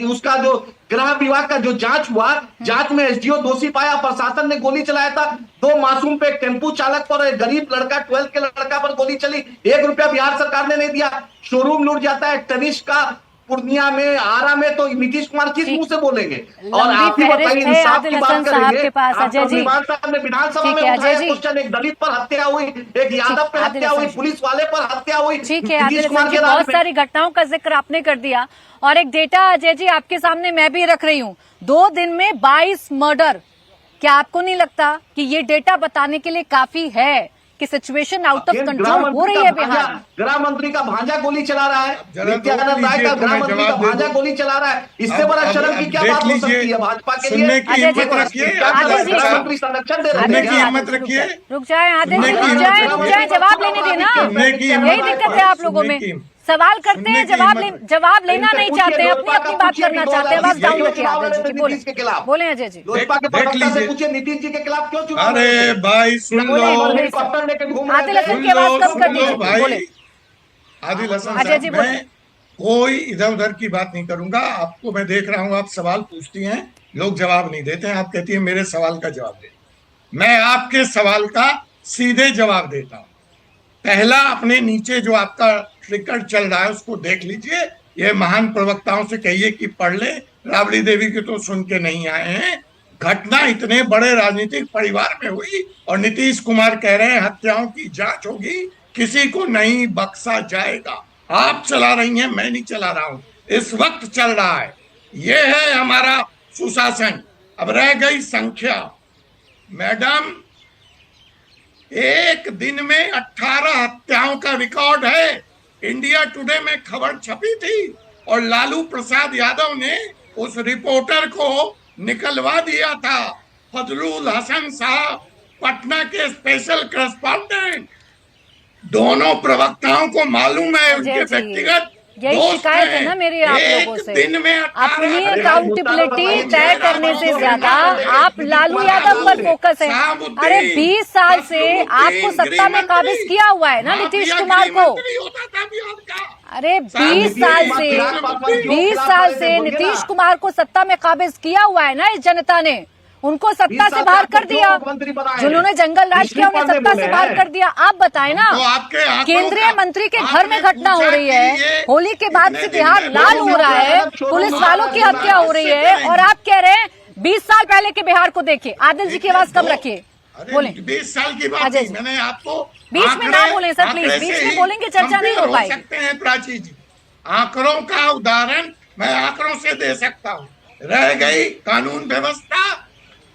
उसका जो गृह विभाग का जो जांच हुआ, जांच में एसडीओ दोषी पाया, प्रशासन ने गोली चलाया था। 2 मासूम पे, एक टेम्पू चालक पर, एक गरीब लड़का 12 के लड़का पर गोली चली, 1 रुपया बिहार सरकार ने नहीं दिया। शोरूम लूट जाता है तनिष्क का पूर्णिया में, आरा में, तो नीतीश कुमार किस मुंह से बोलेंगे? और आप ही बताइए, इंसाफ की बात करेंगे। साहब ने विधानसभा में उठाया क्वेश्चन, एक दलित पर हत्या हुई, एक यादव पर हत्या हुई, पुलिस वाले पर हत्या हुई। ठीक है, नीतीश कुमार की बहुत सारी घटनाओं का जिक्र आपने कर दिया और एक डेटा अजय जी आपके सामने मैं भी रख रही हूँ, 2 दिन में 22 मर्डर। क्या आपको नहीं लगता कि ये डेटा बताने के लिए काफी है कि सिचुएशन आउट ऑफ कंट्रोल हो रही है बिहार में? गृह मंत्री का भांजा गोली चला रहा है, नित्यानंद राय का गृह मंत्री का भांजा गोली चला रहा है, इससे बड़ा शर्म की क्या बात हो सकती है भाजपा के लिए? मंत्री संरक्षण दे रहे हैं। रुक जाए आदिल जी, रुक जाए, जवाब लेने देना। यही दिक्कत है आप लोगों में, सवाल करते हैं, जवाब लेना नहीं चाहते हैं, अपनी बात करना चाहते हैं। बस डाउन रखिए आदिल जी, बोले अजय जी। लोजपा के प्रवक्ता से पूछिए नीतीश जी के खिलाफ क्यों चुनाव? अरे भाई सुन लो, हेलीकॉप्टर लेके घूम रहे आदिल हसन की आवाज कम कर दीजिए, बोले। आदिल हसन साहब, मैं कोई इधर उधर की बात नहीं करूंगा। आपको मैं देख रहा हूं, आप सवाल पूछती हैं, लोग जवाब नहीं देते हैं। आप कहती हैं मेरे सवाल का जवाब दे, मैं आपके सवाल का सीधे जवाब देता हूं। पहला, अपने नीचे जो आपका क्रिकेट चल रहा है उसको देख लीजिए। ये महान प्रवक्ताओं से कहिए कि पढ़ ले, राबड़ी देवी के तो सुन के नहीं आए हैं। घटना इतने बड़े राजनीतिक परिवार में हुई और नीतीश कुमार कह रहे हैं हत्याओं की जांच होगी, किसी को नहीं बख्शा जाएगा। आप चला रही हैं, मैं नहीं चला रहा हूं, इस वक्त चल रहा है। ये है हमारा सुशासन। अब रह गई संख्या, मैडम, एक दिन में 18 हत्याओं का रिकॉर्ड है। इंडिया टुडे में खबर छपी थी और लालू प्रसाद यादव ने उस रिपोर्टर को निकलवा दिया था। फजलुल हसन साहब, पटना के स्पेशल करेस्पॉन्डेंट, दोनों प्रवक्ताओं को मालूम है उनके व्यक्तिगत यही शिकायत है ना मेरी आप लोगों से। अपनी अकाउंटेबिलिटी तय करने से ज्यादा आप लालू यादव पर फोकस है। अरे 20 साल से आपको सत्ता में काबिज किया हुआ है ना नीतीश कुमार को। अरे 20 साल से नीतीश कुमार को सत्ता में काबिज किया हुआ है ना इस जनता ने। उनको सत्ता से बाहर कर दिया, जिन्होंने जंगल राज किया उन्हें सत्ता से बाहर कर दिया। आप बताएं ना, केंद्रीय मंत्री के घर में घटना हो रही है, होली के बाद से बिहार लाल हो रहा है, पुलिस वालों की हत्या हो रही है और आप कह रहे हैं 20 साल पहले के बिहार को देखिए। आदिल जी की आवाज कम रखिए, बोले। 20 साल की बात नहीं, मैंने आपको बीच में ना बोले सर, प्लीज, बीच में बोलेंगे चर्चा नहीं हो पाएगी। सकते हैं प्राची जी, आंकड़ों का उदाहरण मैं आंकड़ों से दे सकता हूँ। रह गई कानून व्यवस्था,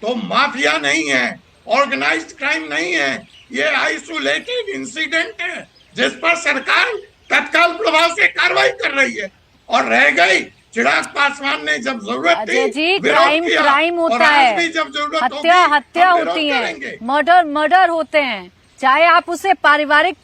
तो माफिया नहीं है, ऑर्गेनाइज्ड क्राइम नहीं है, ये आइसोलेटेड इंसिडेंट है जिस पर सरकार तत्काल प्रभाव से कार्रवाई कर रही है। और रह गई चिराग पासवान ने जब जरूरत अजय जी, थी क्राइम क्राइम होता है, हत्या हत्या होती है, मर्डर मर्डर होते हैं, चाहे आप उसे पारिवारिक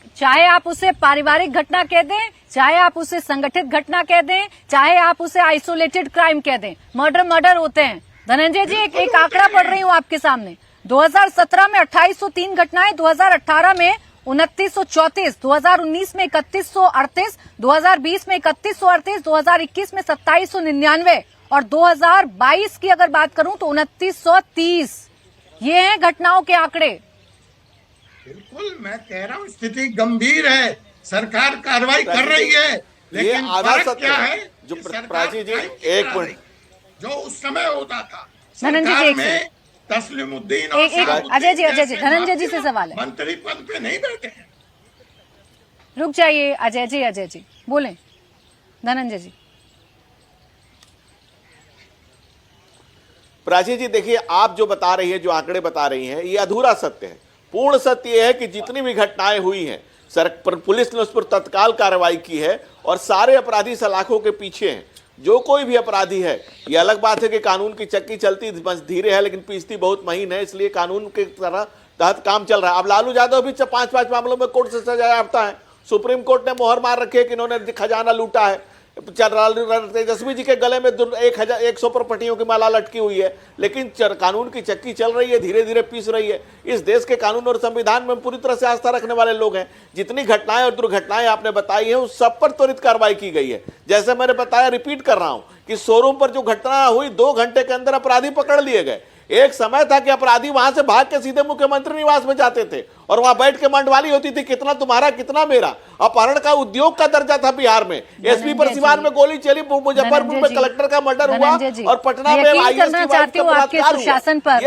घटना कह दें, चाहे आप उसे संगठित घटना कह दें, चाहे आप उसे आइसोलेटेड क्राइम कह दें, मर्डर मर्डर होते हैं। धनंजय जी, एक आंकड़ा पढ़ रही हूँ आपके सामने। 2017 में 2803 घटनाएं, 2018 में 2934, 2019 में 3138, 2020 में 3138, 2021 में 2799 और 2022 की अगर बात करूं तो 2930। ये हैं घटनाओं के आंकड़े। बिल्कुल, मैं कह रहा हूँ स्थिति गंभीर है, सरकार कार्रवाई कर रही है, लेकिन फर्क क्या है जो कि सरकार प्राची जी, क्राइम की एक करा रही। मिनट, जो उस समय होता था धनंजय जी, सरकार एक में तस्लीमुद्दीन और एक शहाबुद्दीन अजय जी, जैसे धनंजय जी से सवाल है। मंत्री पद पे नहीं बैठे हैं। रुक जाइए अजय जी बोलें। धनंजय जी। प्राची जी, देखिए, आप जो बता रही है, जो आंकड़े बता रही हैं, ये अधूरा सत्य है। पूर्ण सत्य यह है कि जितनी भी घटनाएं हुई हैं, पुलिस ने उस पर तत्काल कार्रवाई की है और सारे अपराधी सलाखों के पीछे हैं। जो कोई भी अपराधी है, ये अलग बात है कि कानून की चक्की चलती धीरे है लेकिन पीसती बहुत महीन है, इसलिए कानून के तरह तहत काम चल रहा है। अब लालू यादव भी 5 मामलों में कोर्ट से सजा याफ्ता है। सुप्रीम कोर्ट ने मोहर मार रखी है कि इन्होंने खजाना लूटा है। तेजस्वी जी के गले में 100 प्रॉपर्टियों की माला लटकी हुई है, लेकिन कानून की चक्की चल रही है, धीरे धीरे पीस रही है। इस देश के कानून और संविधान में पूरी तरह से आस्था रखने वाले लोग हैं। जितनी घटनाएं और दुर्घटनाएं आपने बताई हैं, उस सब पर त्वरित कार्रवाई की गई है। जैसे मैंने बताया, रिपीट कर रहा हूं कि शोरूम पर जो घटना हुई, 2 घंटे के अंदर अपराधी पकड़ लिए गए। एक समय था कि अपराधी वहां से भाग के सीधे मुख्यमंत्री निवास में जाते थे और वहां बैठ के मंडवाली होती थी, कितना तुम्हारा कितना मेरा। अपहरण का उद्योग का दर्जा था बिहार में। एसपी पर सिवान में गोली चली, मुजफ्फरपुर में कलेक्टर का मर्डर हुआ और पटना में करना चाहती हूँ आपके सुशासन पर,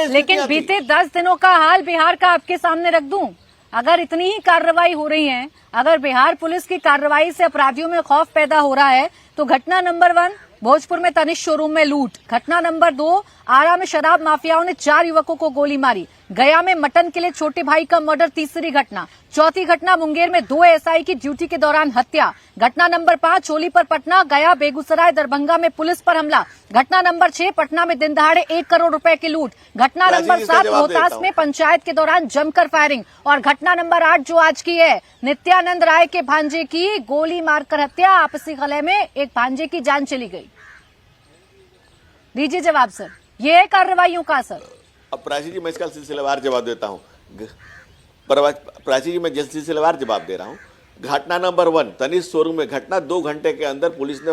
लेकिन बीते 10 दिनों का हाल बिहार का आपके सामने रख दूं। अगर इतनी ही कार्रवाई हो रही है, अगर बिहार पुलिस की कार्रवाई से अपराधियों में खौफ पैदा हो रहा है, तो घटना नंबर 1 भोजपुर में तनिष्क शोरूम में लूट, घटना नंबर 2 आरा में शराब माफियाओं ने 4 युवकों को गोली मारी, गया में मटन के लिए छोटे भाई का मर्डर तीसरी घटना, चौथी घटना मुंगेर में 2 एसआई की ड्यूटी के दौरान हत्या, घटना नंबर 5 होली पर पटना, गया, बेगूसराय, दरभंगा में पुलिस पर हमला, घटना नंबर 6 पटना में दिन दहाड़े 1 करोड़ रुपए की लूट, घटना नंबर 7 रोहतास में पंचायत के दौरान जमकर फायरिंग और घटना नंबर 8 जो आज की है, नित्यानंद राय के भांजे की गोली मारकर हत्या, आपसी गले में एक भांजे की जान चली गई। दीजिए जवाब सर, ये है कार्रवाइयों का असर। अब प्राची जी, मैं इसका सिलसिलेवार जवाब देता हूँ। प्राची जी, मैं सिलसिलेवार जवाब दे रहा हूँ। घटना नंबर 1 तनिष्क शोरूम में घटना, 2 घंटे के अंदर पुलिस ने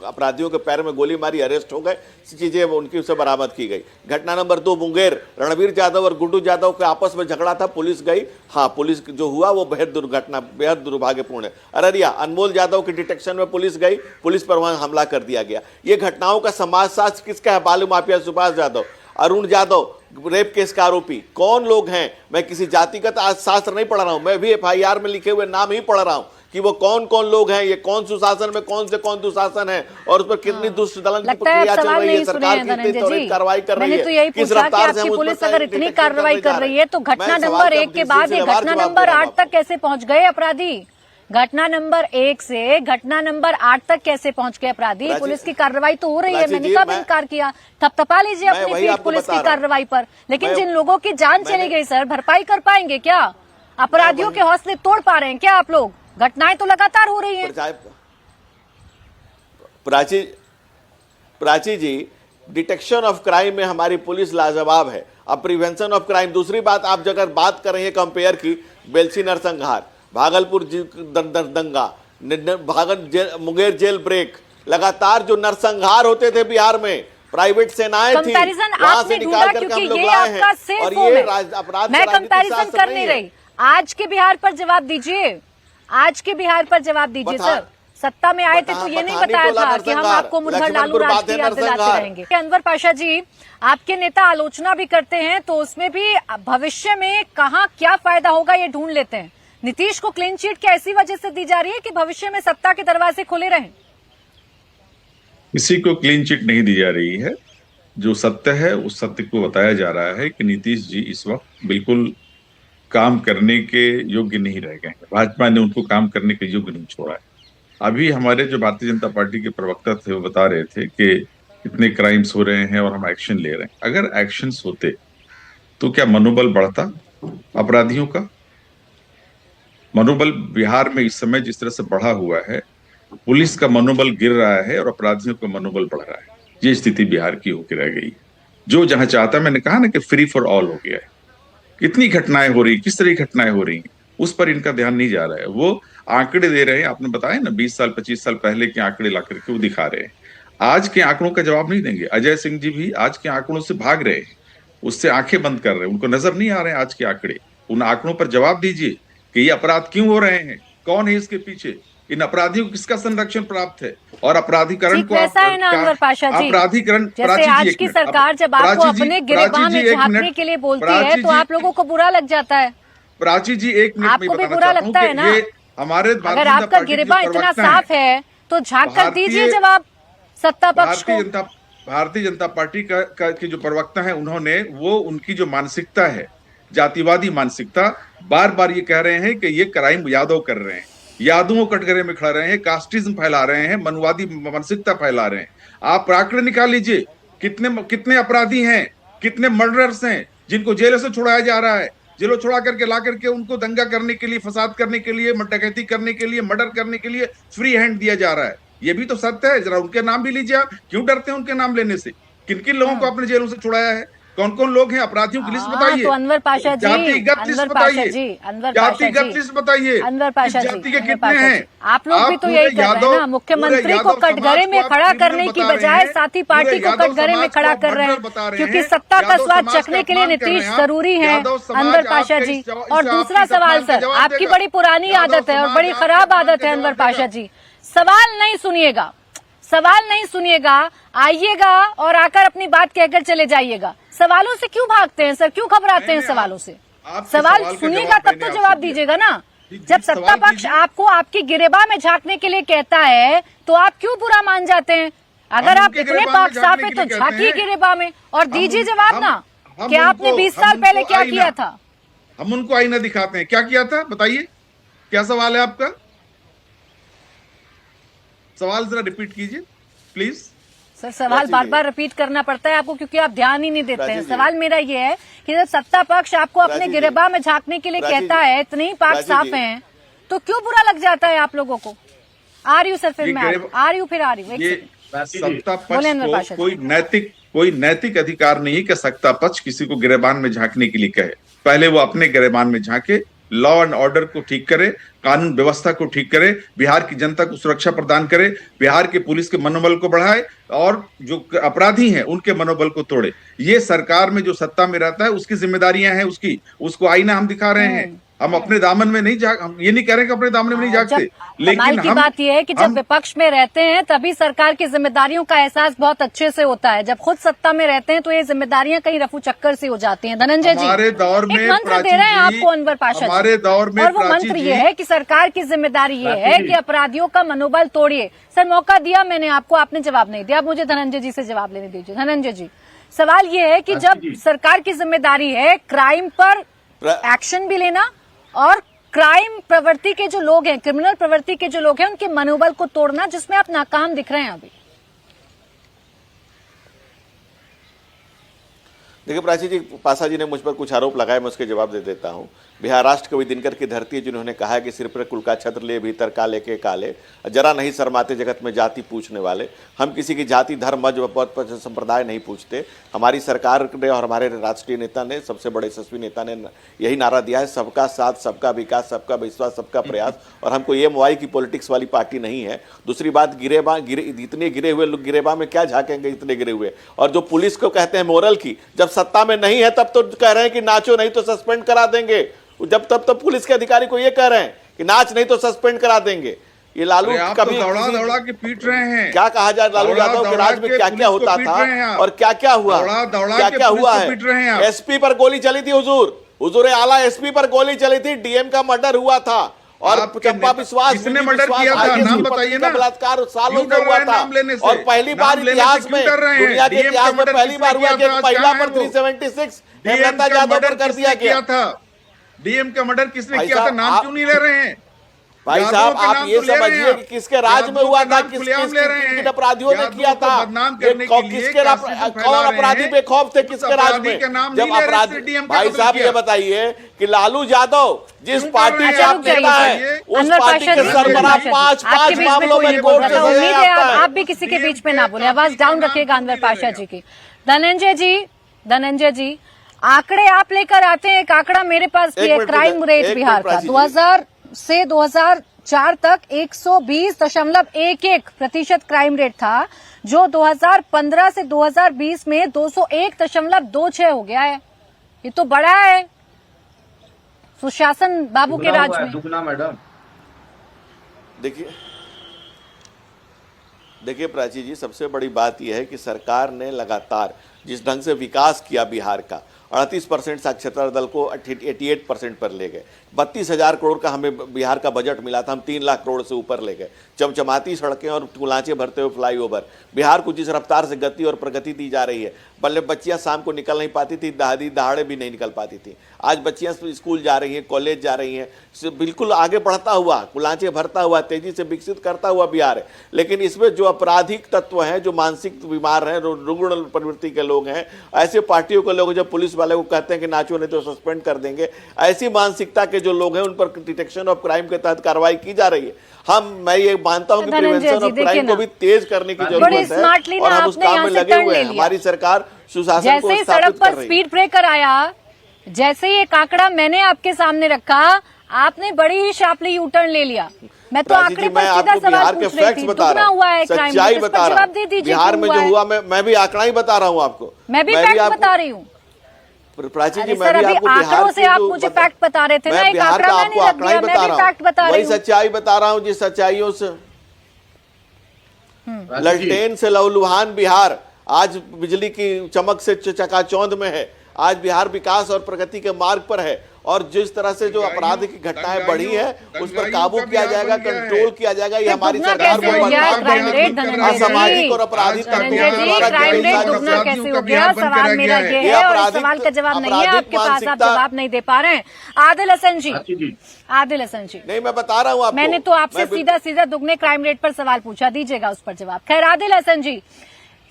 अपराधियों के पैर में गोली मारी, अरेस्ट हो गए, चीजें उनकी से बरामद की गई। घटना नंबर 2 मुंगेर, रणवीर यादव और गुड्डू यादव के आपस में झगड़ा था, पुलिस गई। हाँ, पुलिस जो हुआ वो बेहद दुर्घटना, बेहद दुर्भाग्यपूर्ण है। अररिया, अनमोल यादव के डिटेक्शन में पुलिस गई, पुलिस पर वहां हमला कर दिया गया। ये घटनाओं का समाजशास्त्र किसका है? बालू mafia Subhash Yadav, Arun Yadav, rape case का आरोपी कौन लोग हैं? मैं किसी जातिगत शास्त्र नहीं पढ़ रहा हूं, मैं भी एफआईआर में लिखे हुए नाम ही पढ़ रहा हूं कि वो कौन कौन लोग हैं, ये कौन सुशासन में कौन से कौन दुशासन है और उस पर कितनी दुष्ट दलन की प्रक्रिया चल रही है, सरकार कितनी त्वरित कार्रवाई कर रही है। तो यही किस पूछा कि रफ्तार से आपकी हम पुलिस अगर इतनी कार्रवाई कर रही है तो घटना नंबर 1 के बाद ये घटना नंबर 8 तक कैसे पहुंच गए अपराधी? घटना नंबर 1 से घटना नंबर 8 तक कैसे पहुंच गए अपराधी? पुलिस की कार्रवाई तो हो रही है, मैंने कब इनकार किया? थपथपा लीजिए अपनी पीठ पुलिस की कार्रवाई पर, लेकिन जिन लोगों की जान चली गई सर, भरपाई कर पाएंगे क्या? अपराधियों के हौसले तोड़ पा रहे हैं क्या आप लोग? घटनाएं तो लगातार हो रही हैं। प्राची जी, डिटेक्शन ऑफ क्राइम में हमारी पुलिस लाजवाब है। अब प्रिवेंशन ऑफ क्राइम, दूसरी बात, आप अगर बात कर रही है कंपेयर की, बेलसी नरसंहार, भागलपुर दंगा, मुंगेर जेल ब्रेक, लगातार जो नरसंहार होते थे बिहार में, प्राइवेट सेनाएं थी, वहां से निकाल करके हम लोग लाए हैं और ये अपराध। मैं कंपैरिजन कर नहीं रही, आज के बिहार पर जवाब दीजिए, आज के बिहार पर जवाब दीजिए सर। सत्ता में आए थे तो ये नहीं बताया था कि हम आपको मुद्दा लालू राज की याद दिलाते रहेंगे। अनवर पाशा जी, आपके नेता आलोचना भी करते हैं तो उसमें भी भविष्य में कहाँ क्या फायदा होगा ये ढूंढ लेते हैं। नीतीश को क्लीन चिट क्या ऐसी वजह से दी जा रही है कि भविष्य में सत्ता के दरवाजे खुले रहें? किसी को क्लीन चिट नहीं दी जा रही है। जो सत्य है उस सत्य को बताया जा रहा है कि नीतीश जी इस वक्त बिल्कुल काम करने के योग्य नहीं रह गए हैं। भाजपा ने उनको काम करने के योग्य नहीं छोड़ा है। अभी हमारे जो भारतीय जनता पार्टी के प्रवक्ता थे वो बता रहे थे कि इतने क्राइम्स हो रहे हैं और हम एक्शन ले रहे हैं। अगर एक्शंस होते तो क्या मनोबल बढ़ता अपराधियों का? मनोबल बिहार में इस समय जिस तरह से बढ़ा हुआ है, पुलिस का मनोबल गिर रहा है और अपराधियों का मनोबल बढ़ रहा है। ये स्थिति बिहार की होकर रह गई है। जो जहां चाहता, मैंने कहा ना कि फ्री फॉर ऑल हो गया है। कितनी घटनाएं हो रही, किस तरह की घटनाएं हो रही हैं, उस पर इनका ध्यान नहीं जा रहा है। वो आंकड़े दे रहे हैं, आपने बताया ना 20 साल 25 साल पहले के आंकड़े ला करके वो दिखा रहे हैं। आज के आंकड़ों का जवाब नहीं देंगे। अजय सिंह जी भी आज के आंकड़ों से भाग रहे हैं, उससे आंखें बंद कर रहे हैं, उनको नजर नहीं आ रहे हैं आज के आंकड़े। उन आंकड़ों पर जवाब दीजिए कि ये अपराध क्यों हो रहे हैं, कौन है इसके पीछे, इन अपराधियों को किसका संरक्षण प्राप्त है, और अपराधीकरण को वैसा है ना अनवर पाशा जी, अपराधीकरण जैसे आज की सरकार जब आपको अपने गिरेबान में झांकने के लिए बोलती है तो आप लोगों को बुरा लग जाता है। प्राची जी एक मिनट आपको भी बुरा लगता है ना? हमारे अगर आपका गिरेबान इतना साफ है तो झांक कर दीजिए जवाब सत्ता पक्ष को। भारतीय जनता पार्टी के जो प्रवक्ता है, उन्होंने वो उनकी जो मानसिकता है, जातिवादी मानसिकता, बार बार ये कह रहे हैं कि ये क्राइम यादव कर रहे हैं, यादवों कटघरे में खड़ा रहे हैं, कास्टिज्म फैला रहे हैं, मनवादी मानसिकता फैला रहे हैं। आप आंकड़े निकाल लीजिए, कितने अपराधी हैं, कितने मर्डरर्स हैं जिनको जेलों से छुड़ाया जा रहा है, जेलों छुड़ा करके ला करके उनको दंगा करने के लिए, फसाद करने के लिए, डकैती करने के लिए, मर्डर करने के लिए फ्री हैंड दिया जा रहा है। ये भी तो सत्य है। जरा उनके नाम भी लीजिए आप। क्यों डरते हैं उनके नाम लेने से? किन किन लोगों को अपने जेलों से छुड़ाया है, कौन कौन लोग हैं, अपराधियों की लिस्ट बताइए। तो अनवर पाशा जी, जातिगत लिस्ट बताइए, जातिगत लिस्ट बताइए, अनवर पाशा जी, जाति के कितने हैं? आप लोग भी तो यही कर रहे हैं ना, मुख्यमंत्री को कटघरे में खड़ा करने की बजाय साथी पार्टी को कटघरे में खड़ा कर रहे हैं, क्योंकि सत्ता का स्वाद चखने के लिए नीतीश जरूरी है अनवर पाशा जी। और दूसरा सवाल सर, आपकी बड़ी पुरानी आदत है और बड़ी खराब आदत है अनवर पाशा जी, सवाल नहीं सुनिएगा, सवाल नहीं सुनिएगा, आइएगा और आकर अपनी बात कहकर चले जाइएगा। सवालों से क्यों भागते हैं सर, क्यों घबराते हैं सवालों से? सवाल सुनिएगा तब तो जवाब दीजिएगा ना। जब सत्ता पक्ष आपको आपकी गिरेबान में झांकने के लिए कहता है तो आप क्यों बुरा मान जाते हैं? अगर आप इतने पाक साफ है तो झांकिए गिरेबान में और दीजिए जवाब ना कि आपने 20 साल पहले क्या किया था। हम उनको आईना दिखाते हैं, क्या किया था बताइए, क्या सवाल है आपका? सवाल जरा रिपीट कीजिए प्लीज। सर सवाल बार बार रिपीट करना पड़ता है आपको क्योंकि आप ध्यान ही नहीं देते हैं। सवाल मेरा ये है कि जब सत्ता पक्ष आपको अपने गिरेबान में झांकने के लिए कहता है, इतने ही पाक साफ हैं, तो क्यों बुरा लग जाता है आप लोगों को? आ रही हूँ सर, फिर मैं आ रही हूँ। सत्ता पक्ष को कोई नैतिक अधिकार नहीं कि सत्ता पक्ष किसी को गिरेबान में झांकने के लिए कहे। पहले वो अपने गिरेबान में झांके, लॉ एंड ऑर्डर को ठीक करे, कानून व्यवस्था को ठीक करे, बिहार की जनता को सुरक्षा प्रदान करे, बिहार के पुलिस के मनोबल को बढ़ाए और जो अपराधी हैं उनके मनोबल को तोड़े। ये सरकार में जो सत्ता में रहता है उसकी जिम्मेदारियां हैं, उसको आईना हम दिखा रहे हैं। हम अपने दामन में नहीं हम ये नहीं कह रहे कि अपने दामन में नहीं झांकते, लेकिन की बात यह है कि जब विपक्ष में रहते हैं तभी सरकार की जिम्मेदारियों का एहसास बहुत अच्छे से होता है। जब खुद सत्ता में रहते हैं तो ये जिम्मेदारियां कहीं रफू चक्कर से हो जाती हैं। धनंजय जी, हमारे दौर में मंत्र दे रहे हैं आपको अनवर पाशा, हमारे दौर में, और वो मंत्र ये है कि सरकार की जिम्मेदारी ये है कि अपराधियों का मनोबल तोड़िए। सर मौका दिया मैंने आपको, आपने जवाब नहीं दिया, मुझे धनंजय जी से जवाब लेने दीजिए। धनंजय जी, सवाल ये है कि जब सरकार की जिम्मेदारी है क्राइम पर एक्शन भी लेना और क्राइम प्रवृत्ति के जो लोग हैं, क्रिमिनल प्रवृत्ति के जो लोग हैं, उनके मनोबल को तोड़ना, जिसमें आप नाकाम दिख रहे हैं अभी। देखिए प्राची जी, पासा जी ने मुझ पर कुछ आरोप लगाए, मैं उसके जवाब दे देता हूं। बिहार राष्ट्र कवि दिनकर की धरती है जिन्होंने कहा है कि सिर पर कुल का छत्र ले, भीतर काले के काले, जरा नहीं शर्माते जगत में जाति पूछने वाले। हम किसी की जाति, धर्म, मजहब, पद, संप्रदाय नहीं पूछते। हमारी सरकार ने और हमारे राष्ट्रीय नेता ने, सबसे बड़े यशस्वी नेता ने यही नारा दिया है, सबका साथ, सबका विकास, सबका विश्वास, सबका प्रयास। और हमको ये मोबाइल की पॉलिटिक्स वाली पार्टी नहीं है। दूसरी बात, इतने गिरे हुए लोग गिरेबान में क्या झांकेंगे, इतने गिरे हुए। और जो पुलिस को कहते हैं मोरल की, जब सत्ता में नहीं है तब तो कह रहे हैं कि नाचो नहीं तो सस्पेंड करा देंगे। जब तब तो पुलिस के अधिकारी को ये कह रहे हैं कि नाच नहीं तो सस्पेंड करा देंगे। ये लालू कभी दौड़ा के पीट रहे हैं। क्या कहा जाए, लालू यादव के राज में क्या क्या होता था और क्या क्या हुआ, क्या क्या हुआ है। एसपी पर गोली चली थी, हुजूर आला एसपी पर गोली चली थी, डीएम का मर्डर हुआ था और आपके चंपा नेता- विश्वास किसने विधि मर्डर विश्वास, किया था? आगे नाम की बताइए पत्नी का ना। बलात्कार सालों क्यों से डर हुआ रहे हैं था नाम लेने से? और पहली नाम बार लेने से इतिहास क्यों में डर रहे हैं? दुनिया के डीएम का इतिहास में मर्डर पहली किसने बार हुआ किया कि था? एक महिला क्या है पर वो? 376 डीएम हेमलता का यादव मर्डर पर कर किसने दिया किया गया। था? डीएम का मर्डर किसने भाई किया था? साहब, नाम आप- क्यों नहीं ले रहे हैं? भाई यादवों साहब के आप नाम ये तो ले रहे हैं समझिए आप। कि किसके राज में यादवों हुआ का था, नाम किस खुलेआम किस ले रहे हैं। किन अपराधियों ने यादवों किया को था, बदनाम करने के लिए किसके कैसे फैला कौन रहे अपराधी हैं? बेखौफ थे उस किसके राज अपराधी में, के नाम जब नहीं ले रहे, अपराधी सिर्फ डीएम का भाई कबूल साहब किया। ये बताइए कि लालू यादव जिस क्यों कर पार्टी रहे के हैं? आप रुक जाइए, नेता बताइए। है उस अनवर पार्टी पाशा के जी, सरबराह आपके पांच बीच में मामलों कोई में नहीं कोर्ट बोल से रहा था। सजा उम्मीद है याफ्ता है। आप भी किसी के बीच में ना बोले। आवाज डाउन रखिएगा अनवर पाशा जी की। धनंजय जी आंकड़े आप लेकर आते हैं, एक आंकड़ा मेरे पास भी एक है मिनट क्राइम एक रेट मिनट बिहार का प्राची जी। 2000 से 2004 तक 120.11% क्राइम रेट था, जो 2015 से 2020 में 201.26 हो गया है। ये तो बड़ा है सुशासन बाबू के राज में। दुगना मैडम। देखिए प्राची जी, सबसे बड़ी बात यह है कि सरकार ने लगातार जिस ढंग से विकास किया बिहार का, 38% साक्षरता दल को 88% पर ले गए। 32,000 करोड़ का हमें बिहार का बजट मिला था, हम 3 लाख करोड़ से ऊपर ले गए। चमचमाती सड़कें और कुलांचे भरते हुए फ्लाईओवर, बिहार को जिस रफ्तार से गति और प्रगति दी जा रही है, बल्ले बच्चियां शाम को निकल नहीं पाती थी, दहाड़े भी नहीं निकल पाती थी। आज बच्चियां स्कूल जा रही हैं, कॉलेज जा रही हैं, बिल्कुल आगे बढ़ता हुआ, कुलांचे भरता हुआ, तेजी से विकसित करता हुआ बिहार है। लेकिन इसमें जो आपराधिक तत्व हैं, जो मानसिक बीमार हैं, रुग्ण प्रवृत्ति के लोग हैं, ऐसे पार्टियों के लोग जब पुलिस वाले को कहते हैं कि नाचो नहीं तो सस्पेंड कर देंगे, ऐसी मानसिकता के जो लोग हैं उन पर डिटेक्शन ऑफ क्राइम के तहत कार्रवाई की जा रही है। मैं ये मानता हूं कि प्रिवेंशन ऑफ क्राइम को भी तेज करने की जरूरत है और हम उस काम में लगे हुए हैं। हमारी सरकार सुशासन को जैसे ही स्थापित सड़क कर पर रही है। स्पीड ब्रेकर आया, जैसे ही एक आंकड़ा मैंने आपके सामने रखा, आपने बड़ी शार्पली यू टर्न ले लिया। मैं तो प्राची जी, आंकड़े मैं पर सीधा आपको सवाल बिहार के पूछ रही फैक्ट्स थी। बता दुगना रहा हुआ है हूँ, क्राइम, सच्चाई इस पर बता रहा जवाब दे हूँ। दीजिए बिहार क्यों में हुआ जो है। हुआ, मैं भी आंकड़ा ही बता रहा हूँ आपको। मैं भी फैक्ट बता रही हूँ। प्राची जी, अरे मैं सर, भी अभी आपको बिहार आंकड़ों से के आप जो मुझे फैक्ट बता रहे थे ना, मैं एक बिहार आंकड़ा का मैंने आपको रख आंकड़ा ही दिया, मैं भी बता फैक्ट रहा बता हूँ, रही वही हूँ। सच्चाई बता रहा हूँ जिस सच्चाइयों से ललटेन से लहूलुहान बिहार आज बिजली की चमक से चकाचौंध में है। आज बिहार विकास और प्रगति के मार्ग पर है और जिस तरह से जो अपराध की घटनाएं बढ़ी है उस पर काबू किया जाएगा, कंट्रोल किया जाएगा। ये हमारी दुगना सरकार कैसे हो गया क्राइम रेट? धनंजय असामाजिक और आपराधिक धनंजय जी, क्राइम रेट दुगना कैसे हो गया? सवाल मेरा ये है और इस सवाल का जवाब नहीं है आपके पास, आप जवाब नहीं दे पा रहे हैं। आदिल हसन जी, नहीं, मैं बता रहा हूँ आपको। मैंने तो आपसे सीधा सीधा दुगने क्राइम रेट पर सवाल पूछा, दीजिएगा उस पर जवाब। खैर आदिल हसन जी,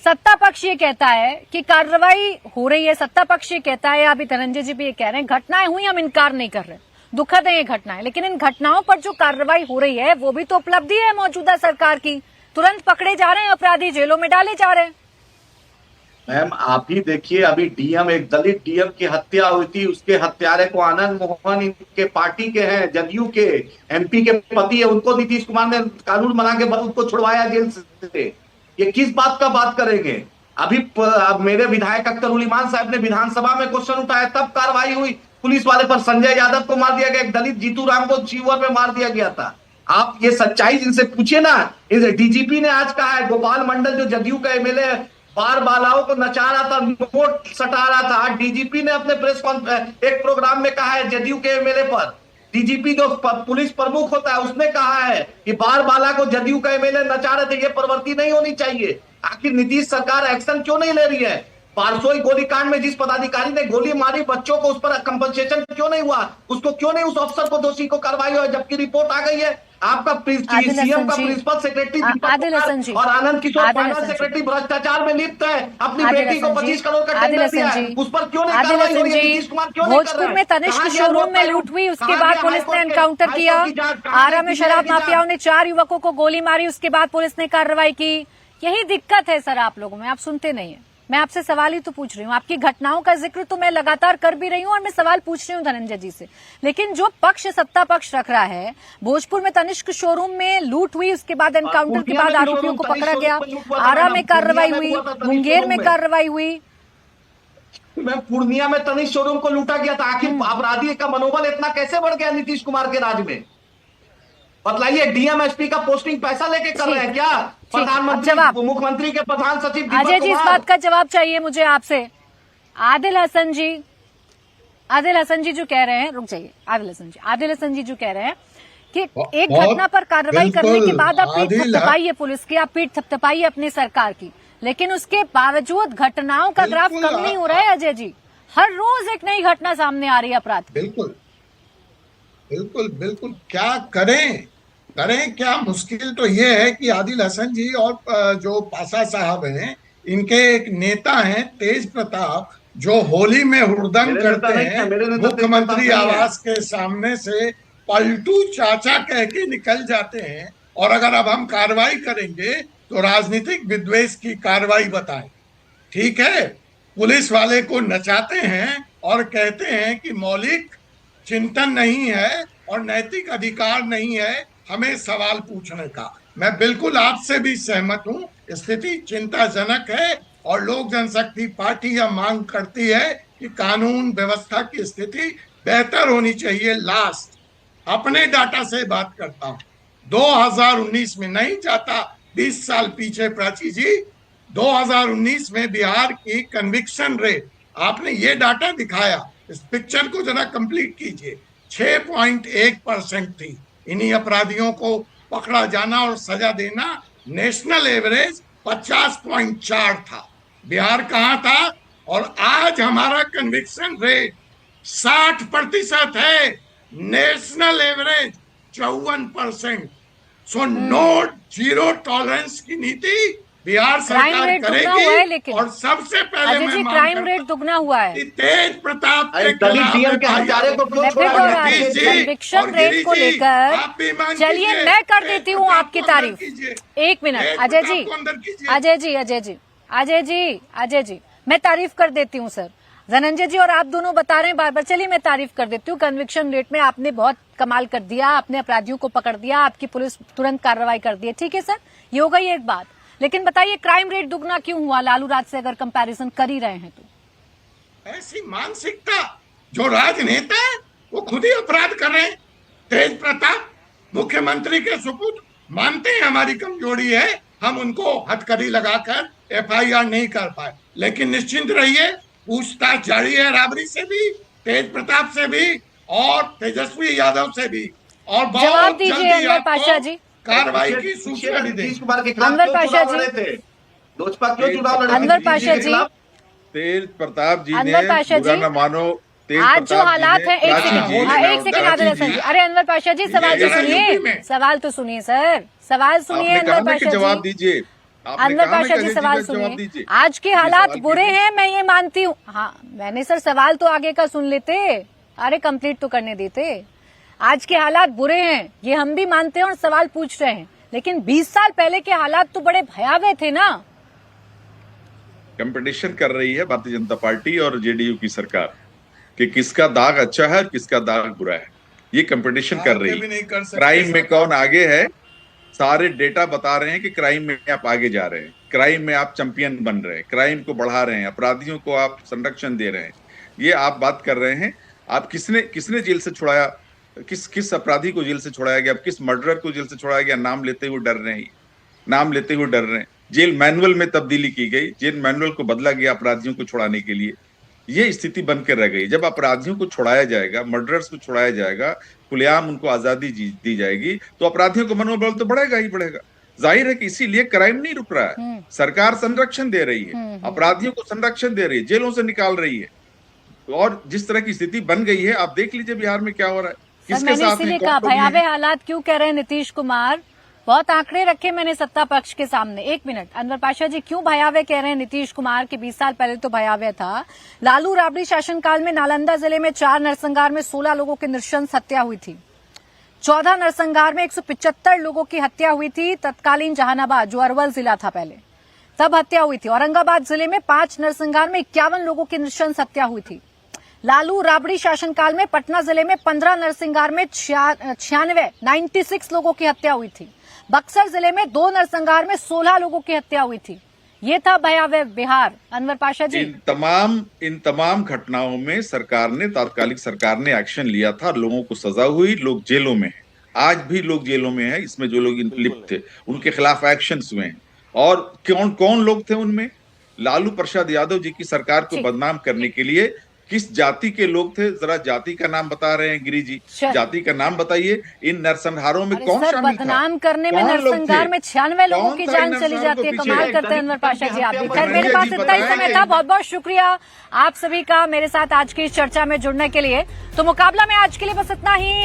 सत्ता पक्ष ये कहता है कि कार्रवाई हो रही है, सत्ता पक्ष ये कहता है, अभी धनंजय जी भी ये कह रहे हैं, घटनाएं हुई, हम इनकार नहीं कर रहे, दुखद है ये घटनाएं, लेकिन इन घटनाओं पर जो कार्रवाई हो रही है वो भी तो उपलब्धि है मौजूदा सरकार की। तुरंत पकड़े जा रहे हैं अपराधी, जेलों में डाले जा रहे हैं। मैम आप ही देखिए, अभी डीएम, एक दलित डीएम की हत्या हुई थी, उसके हत्यारे को आनंद मोहन इनके पार्टी के हैं, जदयू के एमपी के पति है, उनको नीतीश कुमार ने कानून बना के उनको छुड़वाया जेल से। ये किस बात का बात करेंगे? अभी मेरे विधायक अख्तर उल इमान साहब ने विधानसभा में क्वेश्चन उठाया, तब कार्रवाई हुई। पुलिस वाले पर संजय यादव को मार दिया गया, एक दलित जीतू राम को शिवर में मार दिया गया था। आप ये सच्चाई जिनसे पूछिए ना। डीजीपी ने आज कहा है, गोपाल मंडल जो जदयू का एमएलए बार बालाओं को नचा रहा था, नोट सटा रहा था, आज डीजीपी ने अपने प्रेस कॉन्फ्रेंस एक प्रोग्राम में कहा है, जदयू के एमएलए पर, डीजीपी जो पुलिस प्रमुख होता है उसने कहा है कि बार बाला को जदयू का एमएलए नचा रहे थे। ये प्रवृत्ति नहीं होनी चाहिए। आखिर नीतीश सरकार एक्शन क्यों नहीं ले रही है? पारसोई गोलीकांड में जिस पदाधिकारी ने गोली मारी बच्चों को, उस पर कंपनसेशन क्यों नहीं हुआ? उसको क्यों नहीं, उस अफसर को दोषी को कार्रवाई हुई, जबकि रिपोर्ट आ गई है। आपका सीएम का प्रिंसिपल सेक्रेटरी और आनंद किशोर फाइनेंस सेक्रेटरी भ्रष्टाचार में लिप्त है, अपनी बेटी को 25 करोड़ का टेंडर दिया है, उस पर क्यों नहीं कार्रवाई हो रही है? नीतीश कुमार क्यों नहीं कर रहे? भोजपुर में तनिष्क शोरूम में लूट हुई, उसके बाद पुलिस ने एनकाउंटर किया। आरा में शराब माफियाओं ने 4 युवकों को गोली मारी, उसके बाद पुलिस ने कार्रवाई की। यही दिक्कत है सर आप लोगों में, आप सुनते नहीं है। मैं आपसे सवाल ही तो पूछ रही हूँ, आपकी घटनाओं का जिक्र तो मैं लगातार कर भी रही हूँ और मैं सवाल पूछ रही हूँ धनंजय जी से, लेकिन जो पक्ष सत्ता पक्ष रख रहा है, भोजपुर में तनिष्क शोरूम में लूट हुई, उसके बाद एनकाउंटर के बाद आरोपियों को पकड़ा गया, आरा में कार्रवाई हुई, मुंगेर में कार्रवाई हुई, मैं पूर्णिया में तनिष्क शोरूम को लूटा गया था। आखिर अपराधी का मनोबल इतना कैसे बढ़ गया नीतीश कुमार के राज में? बतलाइए, डीएम एसपी का पोस्टिंग पैसा लेके कर रहे हैं क्या? प्रधानमंत्री, मुख्यमंत्री के प्रधान सचिव अजय जी, इस बात का जवाब चाहिए मुझे आपसे। आदिल हसन जी जो कह रहे हैं, रुक जाइए, आदिल हसन जी जो कह रहे हैं कि एक बहुत- घटना पर कार्रवाई करने के बिल्कुल, बाद आप पीठ आदिल है। थपथपाइए पुलिस की, आप पीठ थपथपाइए अपनी सरकार की, लेकिन उसके बावजूद घटनाओं का ग्राफ बिल्कुल, कम नहीं हो रहा है अजय जी। हर रोज एक नई घटना सामने आ रही है अपराध की। बिल्कुल बिल्कुल बिल्कुल, क्या करें क्या? मुश्किल तो ये है कि आदिल हसन जी और जो पासा साहब हैं, इनके एक नेता हैं तेज प्रताप, जो होली में हुड़दंग मेरे नेता करते नहीं है, हैं, मेरे नेता तेज मुख्यमंत्री प्रताप नहीं है। आवास के सामने से पलटू चाचा कह के निकल जाते हैं। और अगर अब हम कार्रवाई करेंगे तो राजनीतिक विद्वेष की कार्रवाई बताएं। ठीक है, पुलिस वाले को नचाते हैं और कहते हैं कि मौलिक चिंतन नहीं है और नैतिक अधिकार नहीं है हमें सवाल पूछने का। मैं बिल्कुल आपसे भी सहमत हूं, स्थिति चिंताजनक है और लोक जनशक्ति पार्टी यह मांग करती है कि कानून व्यवस्था की स्थिति बेहतर होनी चाहिए। लास्ट अपने डाटा से बात करता हूं, 2019 में नहीं जाता 20 साल पीछे प्राची जी, 2019 में बिहार की कन्विक्शन रेट, आपने ये डाटा दिखाया, इस पिक्चर को जरा कंप्लीट कीजिए, 6.1% थी। इन्हीं अपराधियों को पकड़ा जाना और सजा देना, नेशनल एवरेज 50.4 था। बिहार कहां था? और आज हमारा कन्विक्शन रेट 60% है, national average 54%। So no zero tolerance की नीति बिहार क्राइम सरकार रेट दुगना हुआ है, करेगी। लेकिन और सबसे पहले अजय मैं जी मांग क्राइम करता रेट दुगना हुआ है। कि तेज प्रताप के दलित खिलाफ डीएम के हत्यारे को क्यों मैं फिर छोड़ा दोहरा रही गया? हूं, जी, कन्विक्शन और रेट गिरी को जी, लेकर आप भी मान चलिए कीजिए, मैं कर तेज देती हूँ प्रताप आपकी को अंदर तारीफ। कीजिए। एक मिनट तेज अजय प्रताप जी, को अंदर कीजिए। अजय जी मैं तारीफ कर देती हूँ सर। धनंजय जी और आप दोनों बता रहे हैं बार बार, चलिए मैं तारीफ कर देती हूँ। कन्विक्शन रेट में आपने बहुत कमाल कर दिया, आपने अपराधियों को पकड़ दिया, आपकी पुलिस तुरंत कार्रवाई कर दी है, ठीक है सर, ये हो गई एक बात। लेकिन बताइए क्राइम रेट दुगना क्यों हुआ लालू राज से, अगर कंपैरिजन कर ही रहे हैं तो? ऐसी मानसिकता, जो राजनेता है वो खुद ही अपराध कर रहे हैं। तेज प्रताप मुख्यमंत्री के सुपुत्र, मानते हैं हमारी कमजोरी है, हम उनको हथकड़ी लगाकर एफआईआर नहीं कर पाए, लेकिन निश्चिंत रहिए, पूछताछ जारी है राबड़ी से भी, तेज प्रताप से भी और तेजस्वी यादव से भी, और जवाब बहुत दीजिए जल्दी अनवर आपको पाशा जी। कार्रवाई की सूचना भी नीतीश देंगे। कुमार के खिलाफ अनवर क्यों पाशा चुनाव जी। लड़े थे? लोजपा क्यों चुनाव लड़े थे? अनवर नीतीश जी पाशा के जी। खिलाफ? तेज प्रताप जी ने, अनवर पाशा बुरा जी, न मानो, तेज आज जो प्रताप जी हालात ने, है, एक प्राची सेकंड जी, एक सेकंड आदिल हसन जी, अरे अनवर पाशा जी सवाल तो जरा यूपी सुनिए, में। सवाल तो सुनिए सर, सवाल सुनिए आपने कहा अनवर ना कि पाशा जवाब जी। दीजिए, आपने अनवर कहा ना पाशा कि जी अजय सवाल का जवाब सुनिए। दीजिए। आज के ये हालात सवाल बुरे कीजिए। हैं, मैं ये मानती हूँ। हाँ मैंने सर सवाल तो आगे का सुन लेते, अरे कंप्लीट तो करने देते। आज के हालात बुरे हैं ये हम भी मानते हैं और सवाल पूछ रहे हैं, लेकिन 20 साल पहले के हालात तो बड़े भयावह थे ना। कंपटीशन कर रही है भारतीय जनता पार्टी और जेडीयू की सरकार कि किसका दाग अच्छा है और किसका दाग बुरा है, ये कंपटीशन कर रही भी नहीं है। कर सकते क्राइम में सर। कौन आगे है, सारे डेटा बता रहे हैं कि क्राइम में आप आगे जा रहे हैं, क्राइम में आप चैंपियन बन रहे हैं, क्राइम को बढ़ा रहे हैं, अपराधियों को आप संरक्षण दे रहे हैं, ये आप बात कर रहे हैं। आप किसने जेल से छुड़ाया, किस अपराधी को जेल से छुड़ाया गया, किस मर्डरर को जेल से छुड़ाया गया, नाम लेते हुए डर रहे हैं, नाम लेते हुए डर रहे हैं। जेल मैनुअल में तब्दीली की गई, जेल मैनुअल को बदला गया अपराधियों को छुड़ाने के लिए, ये स्थिति बन के रह गई। जब अपराधियों को छुड़ाया जाएगा, मर्डरर्स को छुड़ाया जाएगा, खुलेआम उनको आजादी दी जाएगी, तो अपराधियों को मनोबल तो बढ़ेगा ही बढ़ेगा। जाहिर है कि इसीलिए क्राइम नहीं रुक रहा है, सरकार संरक्षण दे रही है, अपराधियों को संरक्षण दे रही है, जेलों से निकाल रही है। और जिस तरह की स्थिति बन गई है, आप देख लीजिए बिहार में क्या हो रहा है, सर किसके मैंने साथ इसीलिए है, कहा कौन लोग हैं। भयावह हालात क्यों कह रहे हैं नीतीश कुमार, बहुत आंकड़े रखे मैंने सत्ता पक्ष के सामने। एक मिनट अनवर पाशा जी, क्यों भयावह कह रहे हैं नीतीश कुमार कि 20 साल पहले तो भयावह था। लालू राबड़ी शासनकाल में नालंदा जिले में 4 नरसंहार में 16 लोगों की नृशंस हत्या हुई थी। 14 नरसंहार में 175 लोगों की हत्या हुई थी। तत्कालीन जहानाबाद जो अरवल जिला था पहले, तब हत्या हुई थी। औरंगाबाद जिले में 5 नरसंहार में 51 लोगों की नृशंस हत्या हुई थी। लालू राबड़ी शासनकाल में पटना जिले में 15 नरसंहार में 96 लोगों की हत्या हुई थी। बक्सर जिले में 2 नरसंहार में 16 लोगों की हत्या हुई थी। ये था भयावह बिहार। अनवर पाशा जी, इन तमाम घटनाओं में सरकार ने, तात्कालिक सरकार ने एक्शन लिया था, लोगों को सजा हुई, लोग जेलों में हैं, आज भी लोग जेलों में हैं। इसमें जो लोग लिप्त थे उनके खिलाफ एक्शन हुए हैं। और कौन लोग थे उनमें? लालू प्रसाद यादव जी की सरकार को बदनाम करने के लिए किस जाति के लोग थे, जरा जाति का नाम बता रहे हैं गिरी जी, जाति का नाम बताइए। इन नरसंहारों में कौन शामिल था? बदनाम करने में नरसंहार में 96 लोगों की जान चली जाती है। कमाल करते हैं अनवर पाशा जी आप भी। खैर मेरे पास इतना ही समय था, बहुत बहुत शुक्रिया आप सभी का मेरे साथ आज की इस चर्चा में जुड़ने के लिए। तो मुकाबला में आज के लिए बस इतना ही।